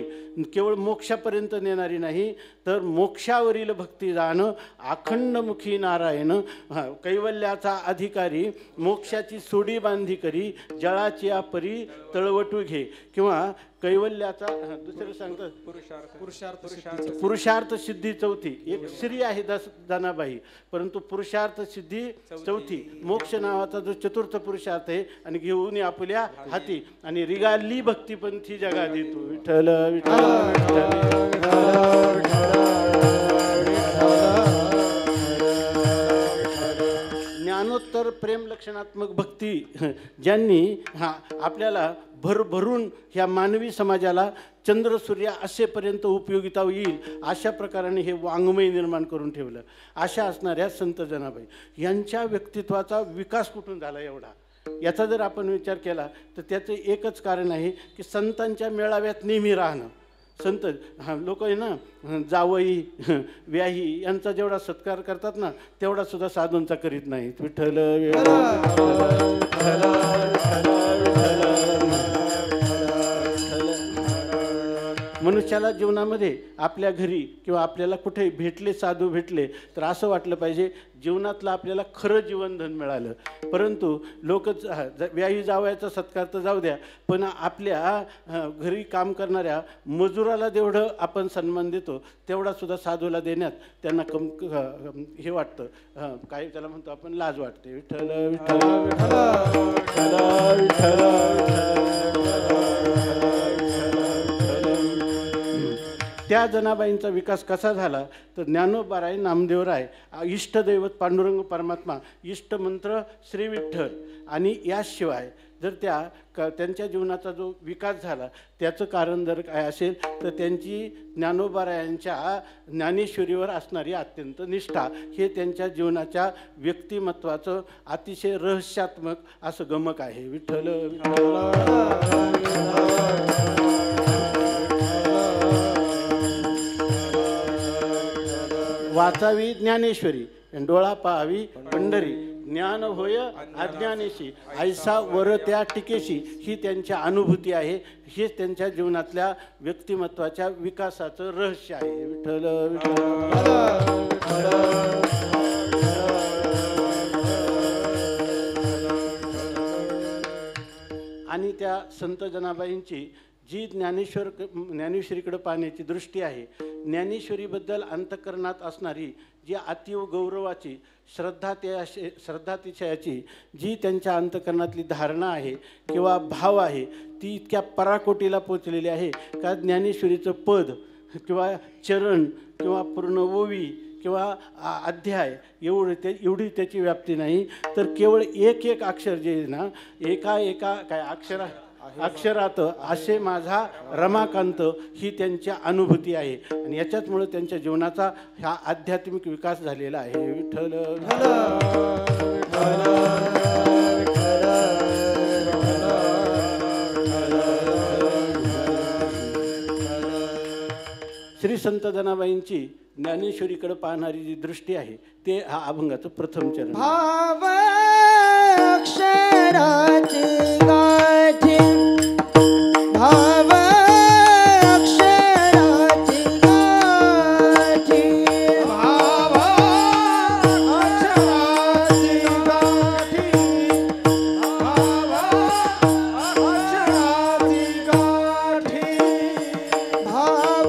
केवळ मोक्षापर्यंत नेणारी नाही, तर मोक्षावरील भक्ती जाणं, अखंडमुखी नारायण, कैवल्याचा अधिकारी, मोक्षाची सोडी बांधी करी, जळाची परी तळवटू घे, किंवा कैवल्याचा दुसरं सांगतात पुरुषार्थ सिद्धी चौथी. एक स्त्री आहे जनाबाई, परंतु पुरुषार्थ सिद्धी चौथी, मोक्ष नावाचा जो चतुर्थ पुरुषार्थ आहे, आणि घेऊन आपल्या हाती, आणि रिगाली भक्तीपंथी जगा देतो. विठ्ठल विठ्ठल ज्ञानोत्तर प्रेम लक्षणात्मक भक्ती ज्यांनी आपल्याला भरभरून ह्या मानवी समाजाला चंद्र सूर्य असेपर्यंत उपयोगिता येईल अशा प्रकाराने हे वाङ्मय निर्माण करून ठेवलं. अशा असणाऱ्या संत जनाबाई यांच्या व्यक्तित्वाचा विकास कुठून झाला एवढा, याचा जर आपण विचार केला तर त्याचं एकच कारण आहे की संतांच्या मेळाव्यात नेहमी राहणं. संत लोक आहे ना, जावई व्याही यांचा जेवढा सत्कार करतात ना तेवढा सुद्धा साधूंचा करीत नाहीत. विठ्ठल मनुष्य कशाला जीवनामध्ये आपल्या घरी किंवा आपल्याला कुठे भेटले, साधू भेटले तर असं वाटलं पाहिजे जीवनातलं आपल्याला खरं जीवनधन मिळालं. परंतु लोक व्याही जावयाचा सत्कार तर जाऊ द्या, पण आपल्या घरी काम करणाऱ्या मजुराला जेवढं आपण सन्मान देतो तेवढासुद्धा साधूला देण्यात त्यांना हे वाटतं, काय त्याला म्हणतो आपण, लाज वाटते. विठ्ठल विठ्ठल विठ्ठल त्या जनाबाईंचा विकास कसा झाला तर ज्ञानोबाराय, नामदेवराय, इष्टदैवत पांडुरंग परमात्मा, इष्टमंत्र श्री विठ्ठल आणि याशिवाय जर त्यांच्या जीवनाचा जो विकास झाला त्याचं कारण जर काय असेल तर त्यांची ज्ञानोबारायांच्या ज्ञानेश्वरीवर असणारी अत्यंत निष्ठा हे त्यांच्या जीवनाच्या व्यक्तिमत्वाचं अतिशय रहस्यात्मक असं गमक आहे. विठ्ठल वाचावी ज्ञानेश्वरी, डोळा पाहावी पंढरी, ज्ञान होय अज्ञानेशी, ऐसा वर त्या टिकेशी, ही त्यांच्या अनुभूती आहे. हेच त्यांच्या जीवनातल्या व्यक्तिमत्वाच्या विकासाचं रहस्य आहे. विठ्ठल आणि त्या संत जनाबाईंची जी ज्ञानेश्वरीकडे पाहण्याची दृष्टी आहे, ज्ञानेश्वरीबद्दल अंतःकरणात असणारी जी अतीव गौरवाची श्रद्धातिशयाची जी त्यांच्या अंतःकरणातली धारणा आहे किंवा भाव आहे ती इतक्या पराकोटीला पोचलेली आहे का ज्ञानेश्वरीचं पद किंवा चरण किंवा पूर्ण ओवी किंवा अध्याय एवढी त्याची व्याप्ती नाही, तर केवळ एक अक्षर जे आहे ना, एका काय अक्षरात असे माझा रमाकांत, ही त्यांच्या अनुभूती आहे. आणि याच्याचमुळे त्यांच्या जीवनाचा हा आध्यात्मिक विकास झालेला आहे. विठ्ठल श्री संत जनाबाईंची ज्ञानेश्वरीकडे पाहणारी जी दृष्टी आहे ते हा अभंगाचं प्रथम चरण. भाव अक्षराची गाठी, भाव अक्षराची गाठी, भाव अक्षराची गाठी, भाव अक्षराची गाठी, भाव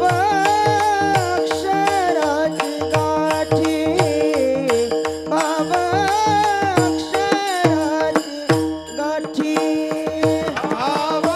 अक्षराची गाठी, भाव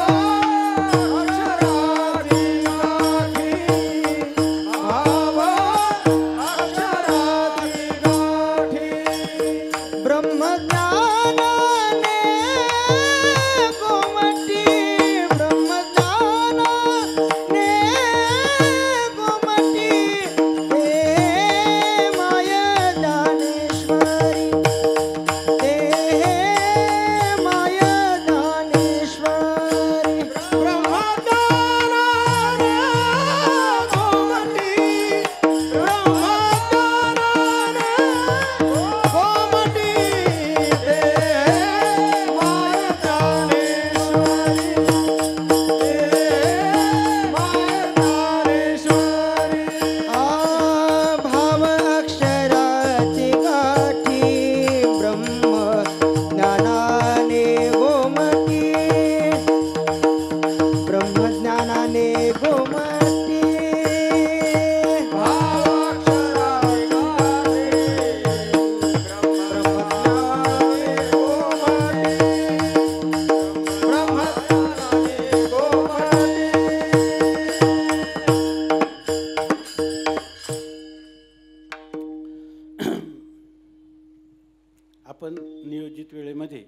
आपण नियोजित वेळेमध्ये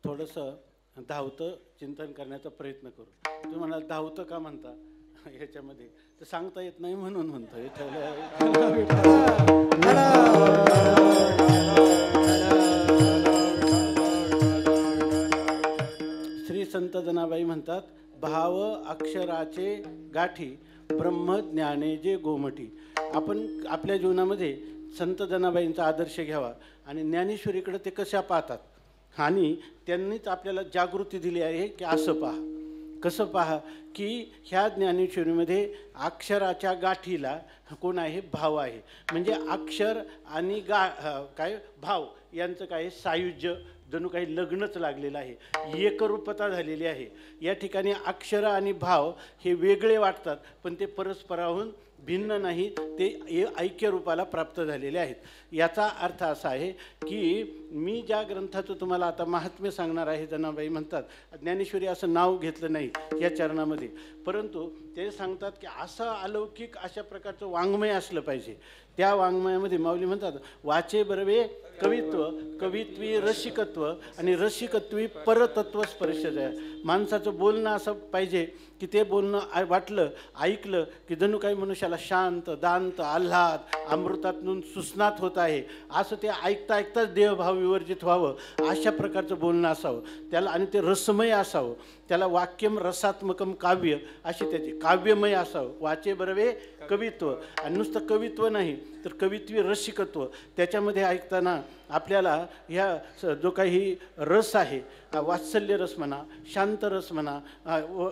थोडंसं धावतं चिंतन करण्याचा प्रयत्न करू. तुम्ही म्हणाल धावतं का म्हणता ह्याच्यामध्ये, तर सांगता येत नाही म्हणून म्हणतो. श्री संत जनाबाई म्हणतात, भाव अक्षराचे गाठी ब्रह्मज्ञाने जे गोमटी. आपण आपल्या जीवनामध्ये संत जनाबाईंचा आदर्श घ्यावा आणि ज्ञानेश्वरीकडे ते कशा पाहतात आणि त्यांनीच आपल्याला जागृती दिली आहे की असं पहा. कसं पहा की ह्या ज्ञानेश्वरीमध्ये अक्षराच्या गाठीला कोण आहे? भाव आहे. म्हणजे अक्षर आणि काय भाव यांचं काय सायुज्य, जणू काही लग्नच लागलेलं आहे, एकरूपता झालेली आहे. या ठिकाणी अक्षर आणि भाव हे वेगळे वाटतात, पण ते परस्पराहून भिन्न नाही, ते ऐक्य रूपाला प्राप्त झालेले आहेत. याचा अर्थ असा आहे की मी ज्या ग्रंथाचं तुम्हाला आता महात्म्य सांगणार आहे, जनाबाई म्हणतात ज्ञानेश्वरी असं नाव घेतलं नाही या चरणामध्ये, परंतु ते सांगतात की असं अलौकिक अशा प्रकारचं वाङ्मय असलं पाहिजे. त्या वाङ्मयामध्ये माऊली म्हणतात वाचे बरवे कवित्व, कवित्वी रसिकत्व आणि रसिकत्वी परतत्व स्पर्शज आहे. माणसाचं बोलणं असं पाहिजे की ते बोलणं वाटलं, ऐकलं की जणू काही मनुष्याला शांत, दांत, आल्हाद, अमृतातून सुस्नात होत आहे असं ते ऐकता ऐकताच देहभाव विवर्जित व्हावं, अशा प्रकारचं बोलणं असावं त्याला. आणि ते रसमय असावं, त्याला वाक्यम रसात्मकम काव्य अशी त्याची काव्यमय असावं. वाचे बरवे कवित्व, आणि नुसतं कवित्व नाही तर कवित्वी रसिकत्व. त्याच्यामध्ये ऐकताना आपल्याला ह्या जो काही रस आहे, वात्सल्य रस म्हणा, शांत रस म्हणा,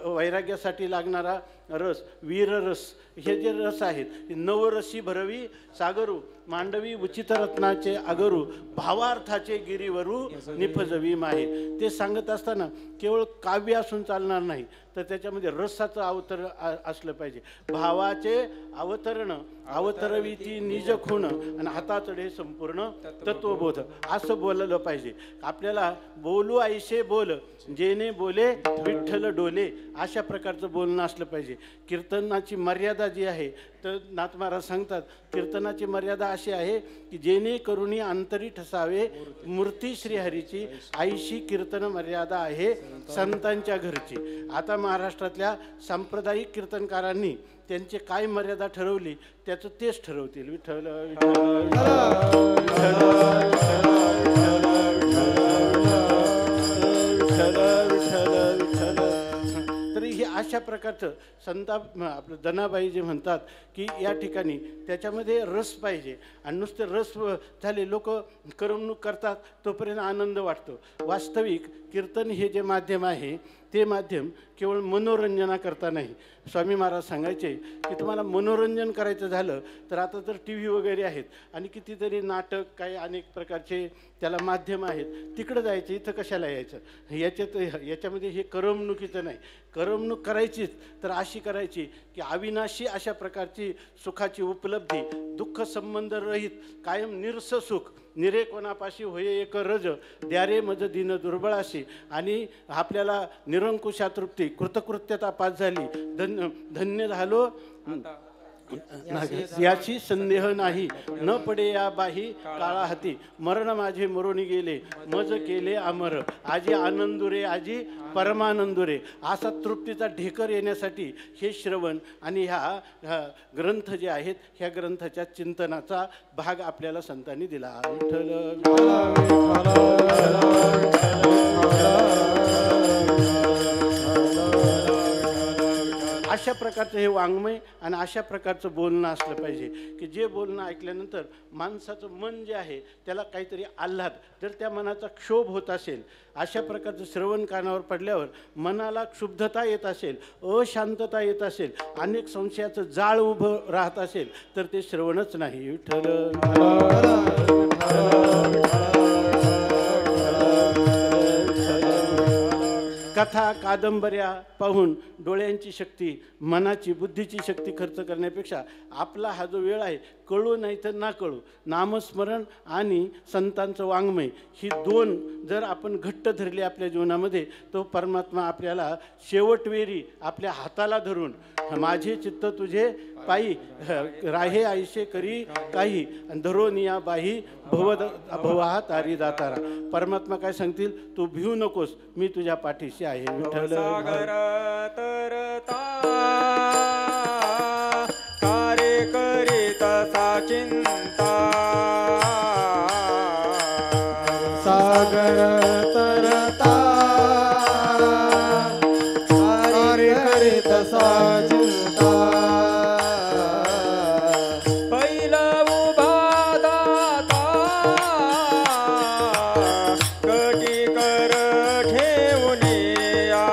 वैराग्यासाठी लागणारा रस, वीररस, हे जे रस आहेत, नवरसी भरवी सागरू, मांडवी उचित रत्नाचे अगरू, भावार्थाचे गिरीवरू निफजवी माहे. ते सांगत असताना केवळ काव्य असून चालणार नाही, तर त्याच्यामध्ये रसाचं अवतरण असलं पाहिजे. भावाचे अवतरण अवतरविती निज खूण आणि हाताचढे संपूर्ण तत्वबोध असं बोललं पाहिजे. आपल्याला बोलू ऐशे बोल जेने बोले विठ्ठल डोले, अशा प्रकारचं बोलणं असलं पाहिजे. कीर्तनाची मर्यादा जी आहे तर नाथ महाराज सांगतात कीर्तनाची मर्यादा अशी आहे की जेणे करुणी अंतरी ठसावे मूर्ती श्रीहरीची, ऐशी कीर्तन मर्यादा आहे संतांच्या घरची. आता महाराष्ट्रातल्या सांप्रदायिक कीर्तनकारांनी त्यांची काय मर्यादा ठरवली त्याचं तेच ठरवतील. विठ्ठल तरी हे अशा प्रकारचं संता आपलं जनाबाई जे म्हणतात की या ठिकाणी त्याच्यामध्ये रस पाहिजे. आणि नुसते रस झाले, लोक करमणूक करतात तोपर्यंत आनंद वाटतो. वास्तविक कीर्तन हे जे माध्यम आहे ते माध्यम केवळ मनोरंजनाकरता नाही. स्वामी महाराज सांगायचे की तुम्हाला मनोरंजन करायचं झालं तर आता तर टी व्ही वगैरे आहेत आणि कितीतरी नाटक, काही अनेक प्रकारचे त्याला माध्यम आहेत, तिकडं जायचं, इथं कशाला यायचं. याच्यामध्ये हे करमणुकीचं नाही. करमणूक करायचीच तर अशी करायची की अविनाशी अशा प्रकारची सुखाची उपलब्धी, दुःख संबंध रहित कायम निरस सुख, निरे कोणापाशी होय एक रज, द्यारे मज दिन दुर्बळाशी. आणि आपल्याला निरंकुशा तृप्ती, कृतकृत्यता पास झाली, धन्य झालो याची संदेह नाही. न पडे या बाही काळा हाती, मरण माझे मरोनी गेले मज केले अमर, आजी आनंदुरे आजी परमानंदुरे. असा तृप्तीचा ढेकर येण्यासाठी हे श्रवण आणि ह्या ग्रंथ जे आहेत ह्या ग्रंथाच्या चिंतनाचा भाग आपल्याला संतांनी दिला. अशा प्रकारचं हे वाङ्मय आणि अशा प्रकारचं बोलणं असलं पाहिजे की जे बोलणं ऐकल्यानंतर माणसाचं मन जे आहे त्याला काहीतरी आल्हाद, जर त्या मनाचा क्षोभ होत असेल, अशा प्रकारचं श्रवण कानावर पडल्यावर मनाला क्षुब्धता येत असेल, अशांतता येत असेल, अनेक संशयाचं जाळ उभं राहत असेल तर ते श्रवणच नाही. कथा कादंबऱ्या पाहून डोळ्यांची शक्ती, मनाची, बुद्धीची शक्ती खर्च करण्यापेक्षा आपला हा जो वेळ आहे, कळू नाही तर ना कळू, नामस्मरण आणि संतांचं वाङ्मय ही दोन जर आपण घट्ट धरली आपल्या जीवनामध्ये, तो परमात्मा आपल्याला शेवटवेरी आपल्या हाताला धरून माझे चित्त तुझे पायी राहे आयशे करी काही, धरोनिया बाही भवा तारी दातारा. परमात्मा काय सांगतील, तू भिवू नकोस, मी तुझ्या पाठीशी आहे. विठ्ठल कार्य करीत चिंता, सागर तरता कार्य करीत चिंता, पहिला उभा दाता कटी कर ठेवून या,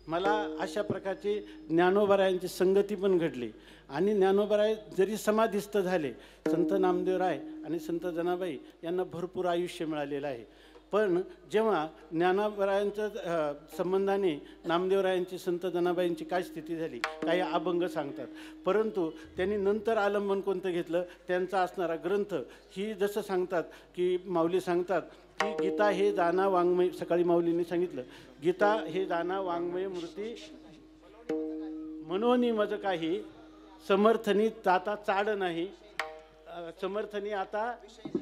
मला अशा प्रकारची ज्ञानोबारायांची संगती पण घडली आणि ज्ञानोबाराय जरी समाधिस्थ झाले, संत नामदेवराय आणि संत जनाबाई यांना भरपूर आयुष्य मिळालेलं आहे, पण जेव्हा ज्ञानोबारायांच्या संबंधाने नामदेवरायांची संत जनाबाईंची काय स्थिती झाली, काही अभंग सांगतात, परंतु त्यांनी नंतर आलंबन कोणतं घेतलं, त्यांचा असणारा ग्रंथ ही जसं सांगतात की माऊली सांगतात की गीता हे दाना वाङ्मय, सकाळी माऊलींनी सांगितलं, गीता हे दाना वाङ्मय मूर्ती मनोनी मज काही समर्थनी ताता चाड नाही, समर्थनी आता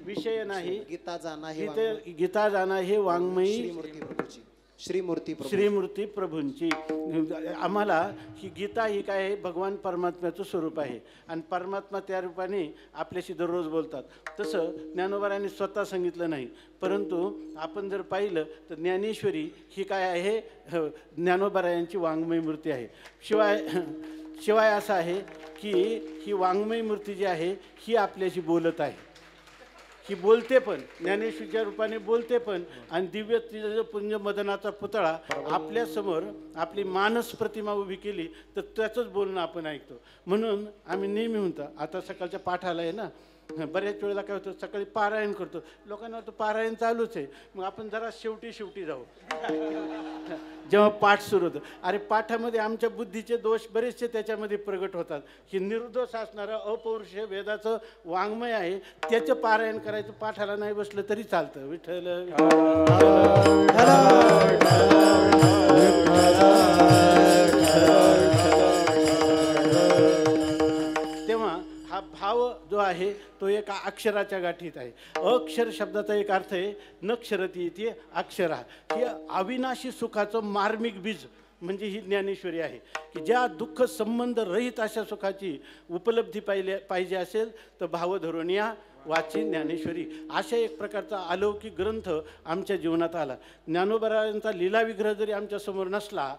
विषय नाही, गीता जाना हे गीता जाना हे वाङ्मयी श्रीमूर्ती प्रभूची, श्रीमूर्ती प्रभू. श्रीमूर्ती प्रभूंची. आम्हाला ही गीता ही काय आहे, भगवान परमात्म्याचं स्वरूप आहे आणि परमात्मा त्या रूपाने आपल्याशी दररोज बोलतात. तसं ज्ञानोबारांनी स्वतः सांगितलं नाही, परंतु आपण जर पाहिलं तर ज्ञानेश्वरी ही काय आहे, ज्ञानोबारायांची वाङ्मय मूर्ती आहे. शिवाय असं आहे की ही वाङ्मय मूर्ती जी आहे ही आपल्याशी बोलत आहे, ही बोलते पण, ज्ञानेश्वरीच्या रूपाने बोलते पण, आणि दिव्य तिचं पुण्य मदनाचा पुतळा आपल्यासमोर आपली मानस प्रतिमा उभी केली तर त्याचंच बोलणं आपण ऐकतो. म्हणून आम्ही नेहमी म्हणतो, आता सकाळच्या पाठाला आहे ना, बऱ्याच वेळेला काय होतं, सकाळी पारायण करतो, लोकांना वाटतं पारायण चालूच आहे, मग आपण जरा शेवटी जाऊ जेव्हा पाठ सुरू होतं. अरे पाठामध्ये आमच्या बुद्धीचे दोष बरेचसे त्याच्यामध्ये प्रगट होतात. हे निर्दोष असणारं अपौरुष वेदाचं वाङ्मय आहे, त्याचं पारायण करायचं, पाठाला नाही बसलं तरी चालतं. विठ्ठल तेव्हा हा भाव जो आहे तो एका अक्षराच्या गाठीत आहे. अक्षर शब्दाचा एक अर्थ आहे नक्षरती इति अक्षरा, ही अविनाशी सुखाचं मार्मिक बीज म्हणजे ही ज्ञानेश्वरी आहे की ज्या दुःख संबंध रहित अशा सुखाची उपलब्धी पाहिजे असेल तर भाव धरून या वाची ज्ञानेश्वरी. अशा एक प्रकारचा अलौकिक ग्रंथ आमच्या जीवनात आला. ज्ञानोबारायांचा लीलाविग्रह जरी आमच्यासमोर नसला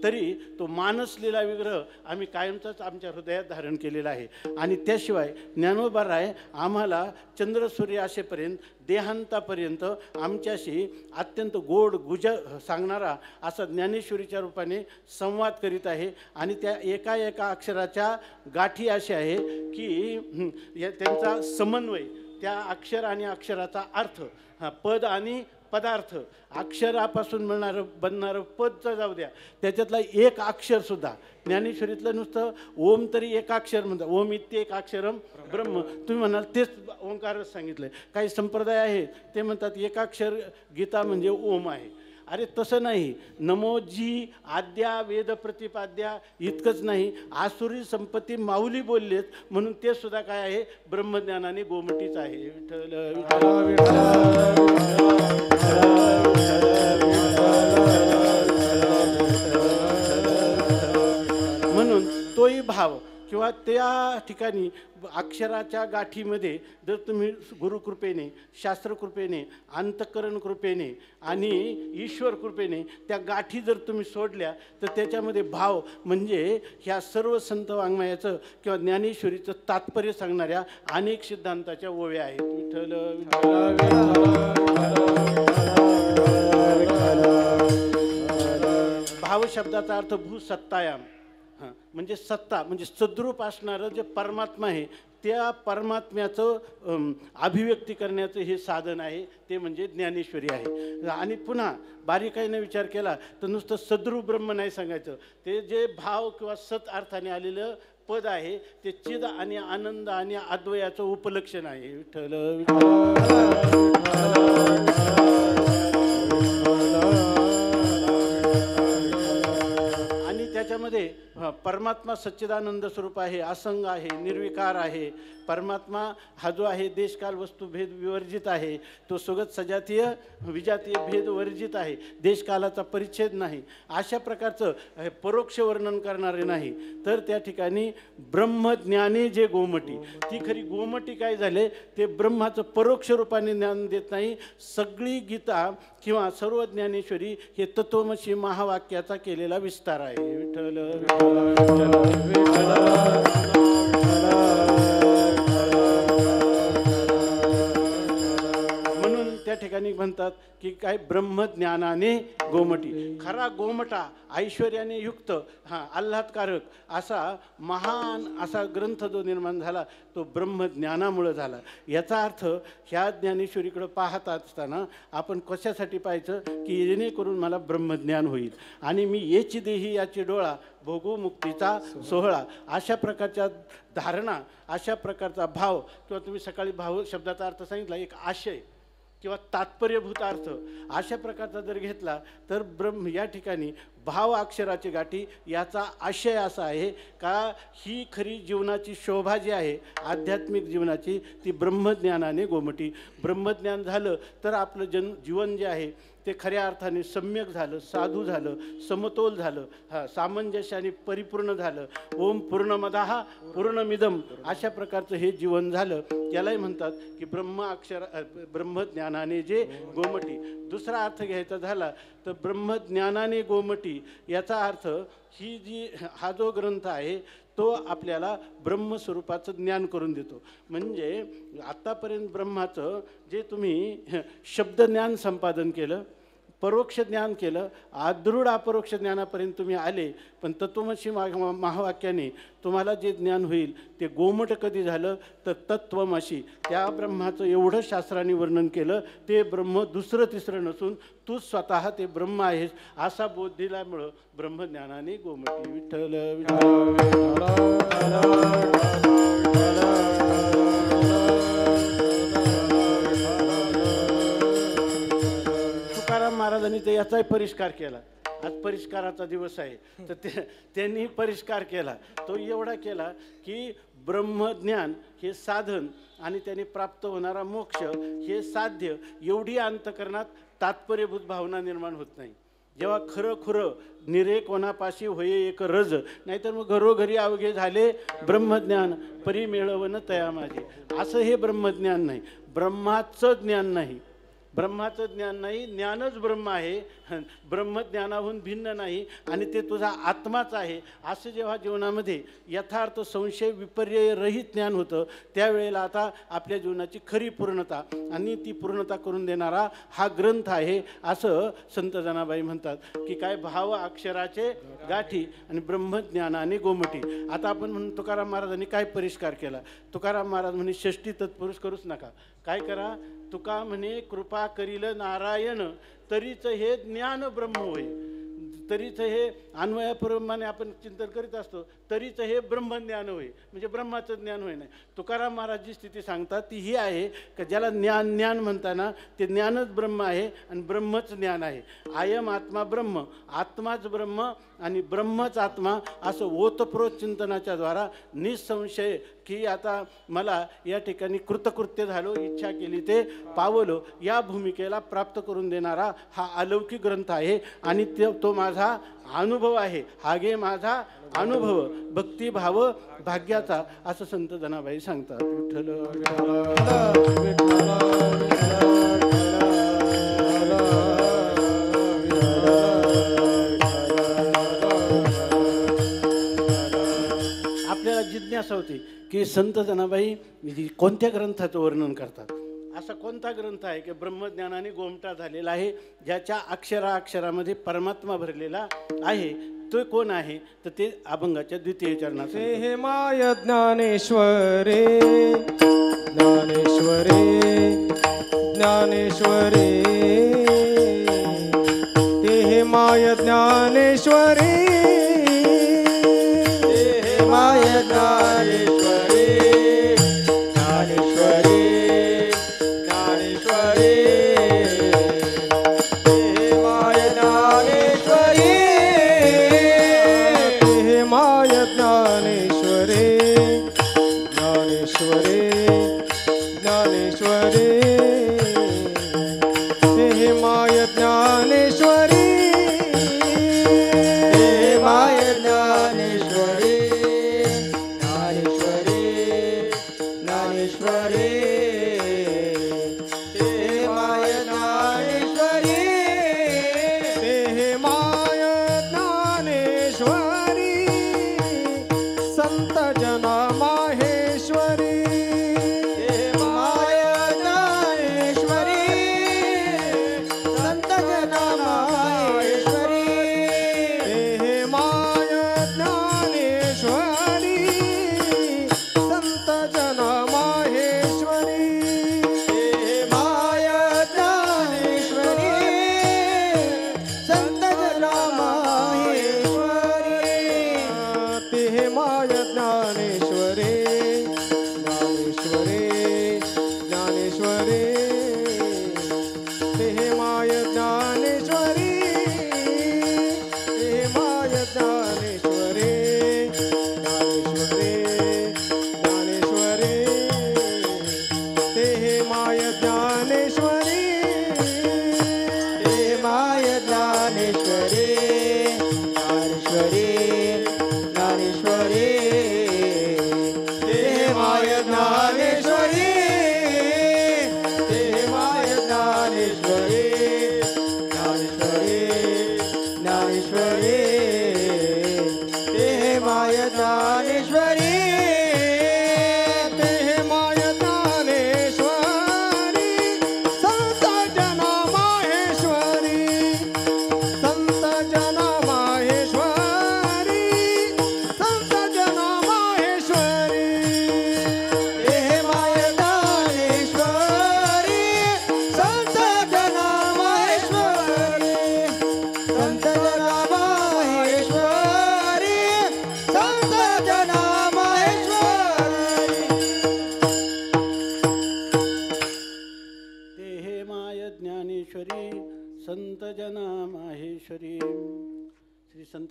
तरी तो मानस लीलाविग्रह आम्ही कायमचाच आमच्या हृदयात धारण केलेला आहे. आणि त्याशिवाय ज्ञानोबाराय आम्हाला चंद्रसूर्य असेपर्यंत देहांतापर्यंत आमच्याशी अत्यंत गोड गुज सांगणारा असा ज्ञानेश्वरीच्या रूपाने संवाद करीत आहे. आणि त्या एका अक्षराच्या गाठी अशी आहे की त्यांचा समन्वय, त्या अक्षर आणि अक्षराचा अर्थ, पद आणि पदार्थ, अक्षरापासून बनणारं पदचं जाऊ द्या, त्याच्यातला एक अक्षरसुद्धा ज्ञानेश्वरीतलं नुसतं ओम तरी एक अक्षर म्हणतात, ओम इत्येक अक्षरम ब्रह्म. तुम्ही म्हणाल तेच ओंकारच सांगितलं आहे. काही संप्रदाय आहेत ते म्हणतात एकाक्षर गीता म्हणजे ओम आहे. अरे तसं नाही. नमोजी आद्या वेद प्रतिपाद्या इतकंच नाही, आसुरी संपत्ती माऊली बोललेत म्हणून ते सुद्धा काय आहे, ब्रह्मज्ञानाने गोमटीच आहे. म्हणून तोही भाव किंवा त्या ठिकाणी अक्षराच्या गाठीमध्ये जर तुम्ही गुरुकृपेने, शास्त्रकृपेने, अंतःकरण कृपेने आणि ईश्वर कृपेने त्या गाठी जर तुम्ही सोडल्या तर त्याच्यामध्ये भाव म्हणजे ह्या सर्व संत वाङ्मयाचं किंवा ज्ञानेश्वरीचं तात्पर्य सांगणाऱ्या अनेक सिद्धांताच्या ओव्या आहेत. भाव शब्दाचा अर्थ भूसत्तायाम, म्हणजे सत्ता, म्हणजे सद्रूप असणारं जे परमात्मा आहे त्या परमात्म्याचं अभिव्यक्ती करण्याचं हे साधन आहे, ते म्हणजे ज्ञानेश्वरी आहे. आणि पुन्हा बारीकाईने विचार केला तर नुसतं सद्रूप ब्रह्म नाही सांगायचं, ते जे भाव किंवा सत अर्थाने आलेलं पद आहे ते चिद आणि आनंद आणि अद्वयाचं उपलक्षण आहे. आणि त्याच्यामध्ये परमात्मा सच्चिदानंद स्वरूप आहे, असंग आहे, निर्विकार आहे. परमात्मा हा जो आहे देशकाल वस्तुभेद विवर्जित आहे, तो स्वगत सजातीय विजातीय भेद वर्जित आहे, देशकालाचा परिच्छेद नाही. अशा प्रकारचं परोक्ष वर्णन करणारे नाही. तर त्या ठिकाणी ब्रह्मज्ञाने जे गोमटी, ती खरी गोमटी काय झाले, ते ब्रह्माचं परोक्ष रूपाने ज्ञान देत नाही. सगळी गीता किंवा सर्व ज्ञानेश्वरी हे तत्वमसी महावाक्याचा केलेला विस्तार आहे. विठ्ठल म्हणून त्या ठिकाणी म्हणतात की काय ब्रह्मज्ञानाने गोमटी, खरा गोमटा ऐश्वर्याने युक्त आल्हादकारक असा महान असा ग्रंथ जो निर्माण झाला तो ब्रह्मज्ञानामुळं झाला. याचा अर्थ ह्या ज्ञानेश्वरीकडं पाहत असताना आपण कशासाठी पाहायचं की जेणेकरून मला ब्रह्मज्ञान होईल आणि मी येची देही याची डोळा भोगू मुक्तीचा सोहळा, अशा प्रकारच्या धारणा, अशा प्रकारचा भाव, किंवा तुम्ही सकाळी भाव शब्दाचा अर्थ सांगितला एक आशय किंवा तात्पर्यभूत अर्थ, अशा प्रकारचा जर घेतला तर ब्रह्म या ठिकाणी भाव अक्षराची गाठी याचा आशय असा आहे का ही खरी जीवनाची शोभा जी आहे आध्यात्मिक जीवनाची ती ब्रह्मज्ञानाने गोमटी. ब्रह्मज्ञान झालं तर आपलं जीवन जे आहे ते खऱ्या अर्थाने सम्यक झालं, साधू झालं, समतोल झालं, सामंजस्याने परिपूर्ण झालं. ओम पूर्णमदः पूर्णमिदम अशा प्रकारचं हे जीवन झालं. त्यालाही म्हणतात की ब्रह्मज्ञानाने जे गोमटी. दुसरा अर्थ घ्यायचा झाला तर ब्रह्मज्ञानाने गोमटी याचा अर्थ ही हा जो ग्रंथ आहे तो आपल्याला ब्रह्मस्वरूपाचं ज्ञान करून देतो. म्हणजे आत्तापर्यंत ब्रह्माचं जे तुम्ही शब्दज्ञान संपादन केलं, परोक्ष ज्ञान केलं, आदृढ अपरोक्ष ज्ञानापर्यंत तुम्ही आले, पण तत्वमसी महावाक्याने तुम्हाला जे ज्ञान होईल ते गोमट कधी झालं तर तत्वमसी. त्या ब्रह्माचं एवढं शास्त्राने वर्णन केलं ते ब्रह्म दुसरं तिसरं नसून तू स्वतः ते ब्रह्म आहेस असा बोध दिल्यामुळं ब्रह्मज्ञानाने गोमटी. विठ्ठल तुकाराम महाराजांनी तर याचाही परिष्कार केला. आज परिष्काराचा दिवस आहे तर त्यांनी परिष्कार केला. तो एवढा केला की ब्रह्मज्ञान हे साधन आणि त्याने प्राप्त होणारा मोक्ष हे साध्य एवढी अंतकरणात तात्पर्यभूत भावना निर्माण होत नाही. जेव्हा खरं खुरं निरे कोणापाशी होये एक रज, नाहीतर मग घरोघरी अवघे झाले ब्रह्मज्ञान परी मिळवणं तया माझे, असं हे ब्रह्मज्ञान नाही. ब्रह्माचं ज्ञान नाही, ब्रह्माचं ज्ञान नाही, ज्ञानच ब्रह्म आहे, ब्रह्मज्ञानाहून भिन्न नाही आणि ते तुझा आत्माच आहे. असं जेव्हा जीवनामध्ये यथार्थ संशय विपर्यय रहित ज्ञान होतं त्यावेळेला आता आपल्या जीवनाची खरी पूर्णता आणि ती पूर्णता करून देणारा हा ग्रंथ आहे असं संत जनाबाई म्हणतात की काय भाव अक्षराचे गाठी आणि ब्रह्मज्ञानाने गोमटी. आता आपण म्हणून तुकाराम महाराजांनी काय परिष्कार केला. तुकाराम महाराज म्हणे षष्टी तत्पुरुष करूच नका. काय करा, तुका म्हणे कृपा करील नारायण तरीच हे ज्ञान ब्रह्म होय. तरीच हे अन्वयाप्रमाणे आपण चिंतन करीत असतो तरीच हे ब्रह्मज्ञान होय, म्हणजे ब्रह्माचं ज्ञान होय नाही. तुकाराम महाराज जी स्थिती सांगतात ती ही आहे की ज्याला ज्ञान म्हणताना ते ज्ञानच ब्रह्म आहे आणि ब्रह्मच ज्ञान आहे. आयम आत्मा ब्रह्म, आत्माच ब्रह्म आणि ब्रह्मच आत्मा असं ओतप्रोत चिंतनाच्या द्वारा निसंशय की आता मला या ठिकाणी कृतकृत्य झालो, इच्छा केली ते पावलो या भूमिकेला प्राप्त करून देणारा हा अलौकिक ग्रंथ आहे आणि तो माझा अनुभव आहे. हा गे माझा अनुभव भक्तिभाव भाग्याचा असं संत जनाबाई सांगतात. विठ्ठल आपल्याला जिज्ञासा होती की संत जनाबाई कोणत्या ग्रंथाचं वर्णन करतात. असा कोणता ग्रंथ आहे की ब्रह्मज्ञानाने गोमटा झालेला आहे, ज्याच्या अक्षरामध्ये परमात्मा भरलेला आहे. तो कोण आहे तर ते अभंगाच्या द्वितीय चरणात हे माय ज्ञानेश्वरे ज्ञानेश्वरे ज्ञानेश्वरे ते हे माय ज्ञानेश्वरे ते हे माय ज्ञानेश्वरे ज्ञानेश्वरे ज्ञानेश्वरे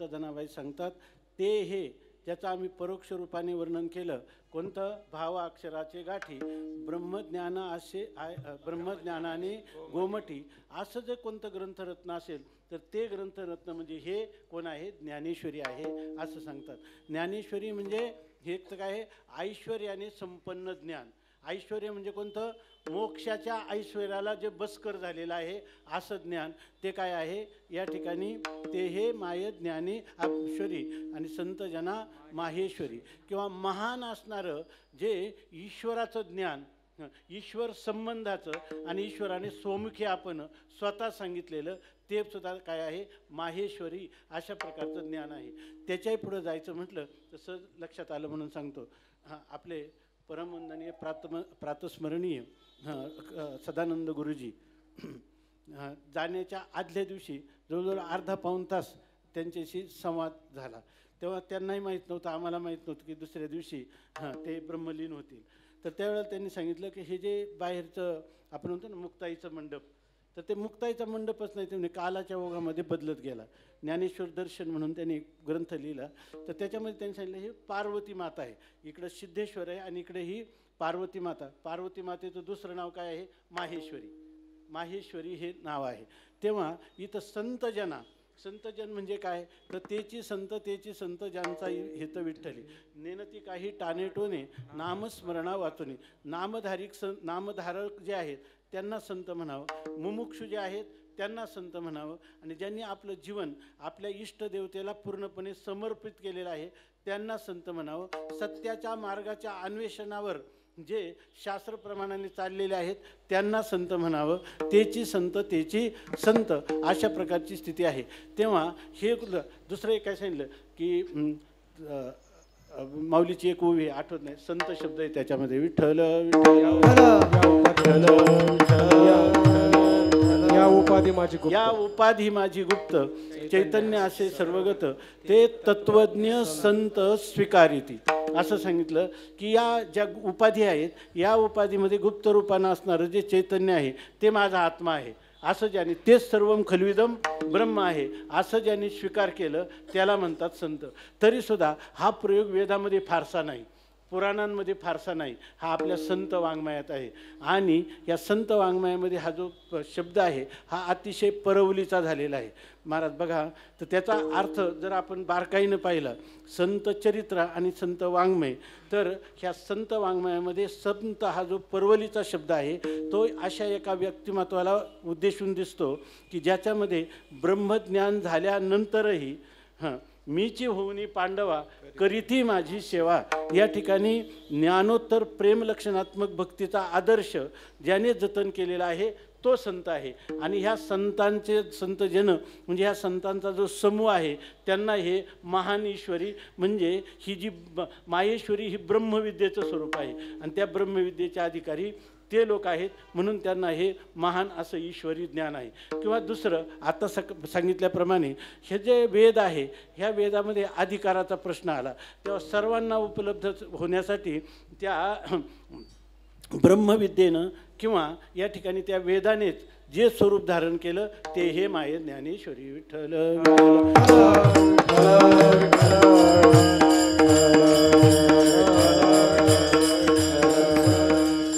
संत जनाबाई सांगतात, ते हे ज्याचं आम्ही परोक्ष रूपाने वर्णन केलं, कोणतं भाव अक्षराचे गाठी ब्रह्मज्ञान असे ब्रह्मज्ञानाने गोमटी, असं जर कोणतं ग्रंथरत्न असेल तर ते ग्रंथरत्न म्हणजे हे कोण आहे, ज्ञानेश्वरी आहे असं सांगतात. ज्ञानेश्वरी म्हणजे हे तर काय आहे, ऐश्वर्याने संपन्न ज्ञान. ऐश्वर्य म्हणजे कोणतं, मोक्षाच्या ऐश्वर्याला जे बसकर झालेलं आहे असं ज्ञान, ते काय आहे या ठिकाणी, ते हे माय ज्ञाने ऐश्वरी आणि संत जना माहेश्वरी, किंवा महान असणारं जे ईश्वराचं ज्ञान, ईश्वर संबंधाचं आणि ईश्वराने स्वमुखी आपण स्वतः सांगितलेलं ते सुद्धा काय आहे, माहेश्वरी अशा प्रकारचं ज्ञान आहे. त्याच्याही पुढं जायचं म्हटलं तसं लक्षात आलं म्हणून सांगतो. आपले परमवंदनीय प्रातस्मरणीय सदानंद गुरुजी जाण्याच्या आदल्या दिवशी जवळजवळ अर्धा पाऊण तास त्यांच्याशी संवाद झाला. तेव्हा त्यांनाही माहीत नव्हतं, आम्हाला माहीत नव्हतं की दुसऱ्या दिवशी ते ब्रह्मलीन होतील. तर त्यावेळेला त्यांनी सांगितलं की हे जे बाहेरचं आपण म्हणतो ना मुक्ताईचं मंडप, तर ते मुक्ताईचा मंडपच नाही, ते कालाच्या ओघामध्ये बदलत गेला. ज्ञानेश्वर दर्शन म्हणून त्यांनी ग्रंथ लिहिला, तर त्याच्यामध्ये त्यांनी सांगितलं हे पार्वती माता आहे, इकडं सिद्धेश्वर आहे आणि इकडे ही पार्वती माता. पार्वती मातेचं दुसरं नाव काय आहे, माहेश्वरी. माहेश्वरी हे नाव आहे. तेव्हा इथं संतजना, संतजन म्हणजे काय, तर तेची संत ज्यांचा हेत विठ्ठली, नेनती काही टानेटोने नामस्मरणा वाचुनी. नामधारक जे आहेत त्यांना संत म्हणावं, मुमुक्षु जे आहेत त्यांना संत म्हणावं, आणि ज्यांनी आपलं जीवन आपल्या इष्टदेवतेला पूर्णपणे समर्पित केलेलं आहे त्यांना संत म्हणावं. सत्याच्या मार्गाच्या अन्वेषणावर जे शास्त्रप्रमाणाने चाललेले आहेत त्यांना संत म्हणावं. तेची संत अशा प्रकारची स्थिती आहे. तेव्हा हे दुसरं एक काय सांगितलं की माऊलीची एक ओवी आठवत नाही, संत शब्द आहे त्याच्यामध्ये, विठ्ठल या उपाधी माझी गुप्त, या उपाधी माझी गुप्त, चैतन्य असे सर्वगत, ते तत्वज्ञ संत स्वीकारिती. असं सांगितलं की या ज्या उपाधी आहेत या उपाधीमध्ये गुप्त रूपानं असणारं जे चैतन्य आहे ते माझा आत्मा आहे असं ज्याने, तेच सर्वम खल्विदम ब्रह्म आहे असं ज्यांनी स्वीकार केलं त्याला म्हणतात संत. तरीसुद्धा हा प्रयोग वेदामध्ये फारसा नाही, पुराणांमध्ये फारसा नाही, हा आपल्या संत वाङ्मयात आहे. आणि या संत वाङ्मयामध्ये हा जो शब्द आहे हा अतिशय परवलीचा झालेला आहे. महाराज बघा, तर त्याचा अर्थ जर आपण बारकाईनं पाहिला, संत चरित्र आणि संत वाङ्मय, तर ह्या संत वाङ्मयामध्ये संत हा जो परवलीचा शब्द आहे तो अशा एका व्यक्तिमत्वाला उद्देशून दिसतो की ज्याच्यामध्ये ब्रह्मज्ञान झाल्यानंतरही मीची होऊनी पांडवा करीती माझी सेवा, या ठिकाणी ज्ञानोत्तर प्रेमलक्षणात्मक भक्तीचा आदर्श ज्याने जतन केलेला आहे तो संत आहे. आणि ह्या संतांचे संतजन म्हणजे ह्या संतांचा जो समूह आहे त्यांना हे महान ईश्वरी म्हणजे ही जी माहेश्वरी ही ब्रह्मविद्येचं स्वरूप आहे आणि त्या ब्रह्मविद्येचे अधिकारी ते लोक आहेत, म्हणून त्यांना हे महान असं ईश्वरी ज्ञान आहे. किंवा दुसरं आता सांगितल्याप्रमाणे हे जे वेद आहे ह्या वेदामध्ये अधिकाराचा प्रश्न आला तेव्हा सर्वांना उपलब्ध होण्यासाठी त्या ब्रह्मविद्येनं किंवा या ठिकाणी त्या वेदानेच जे स्वरूप धारण केलं ते हे माये ज्ञानेश्वरी विठ्ठल.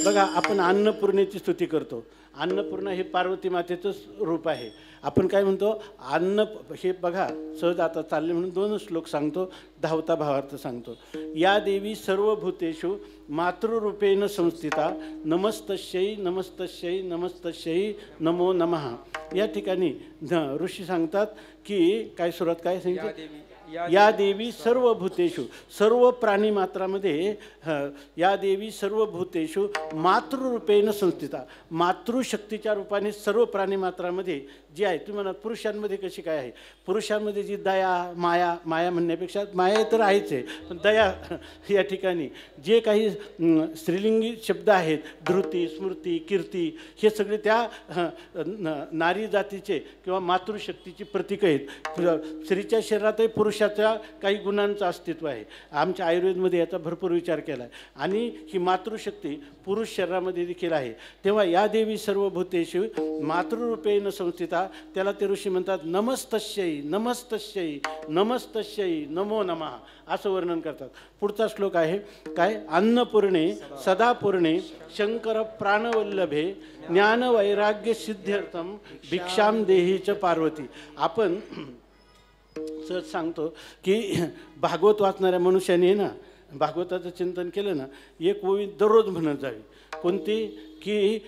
बघा, आपण अन्नपूर्णेची स्तुती करतो. अन्नपूर्णा हे पार्वती मातेचं रूप आहे. आपण काय म्हणतो, अन्न हे बघा सहज आता चालले म्हणून 2 श्लोक सांगतो, धावता भावार्थ सांगतो. या देवी सर्वभूतेषु मातृरूपेण संस्थिता नमस्तस्यै नमस्तस्यै नमस्तस्यै नमो नमः. या ठिकाणी ऋषी सांगतात की काय सुरुवात काय सांगितलं, या देवी सर्वभूतेषु, सर्व प्राणीमात्रामध्ये या देवी सर्वभूतेषु मातृरूपेण संस्थिता, मातृशक्तीच्या रूपाने सर्व प्राणीमात्रामध्ये जी आहे. तुम्ही म्हणा पुरुषांमध्ये कशी काय आहे, पुरुषांमध्ये जी दया माया, माया म्हणण्यापेक्षा माया तर आहेच आहे, पण दया या ठिकाणी जे काही स्त्रीलिंगी शब्द आहेत, धृती स्मृती कीर्ती, हे सगळे त्या नारी जातीचे किंवा मातृशक्तीची प्रतीक आहेत. स्त्रीच्या शरीरातही पुरुष पुरुषाच्या काही गुणांचं अस्तित्व आहे. आमच्या आयुर्वेदमध्ये याचा भरपूर विचार केला आहे. आणि ही मातृशक्ती पुरुष शरीरामध्ये देखील आहे. तेव्हा या देवी सर्वभूतेषु मातृरूपेण संस्थिता, त्याला ते ऋषी म्हणतात नमस्तस्यै नमस्तस्यै नमस्तस्यै नमो नमः असं वर्णन करतात. पुढचा श्लोक आहे काय, अन्नपूर्णे सदापूर्णे शंकर प्राणवल्लभे ज्ञान वैराग्य सिद्ध्यर्थम भिक्षाम देही च पार्वती. आपण सहज सांगतो की भागवत वाचणाऱ्या मनुष्याने ना भागवताचं चिंतन केलं ना, एक ओवी दररोज म्हणत जावी. कोणती की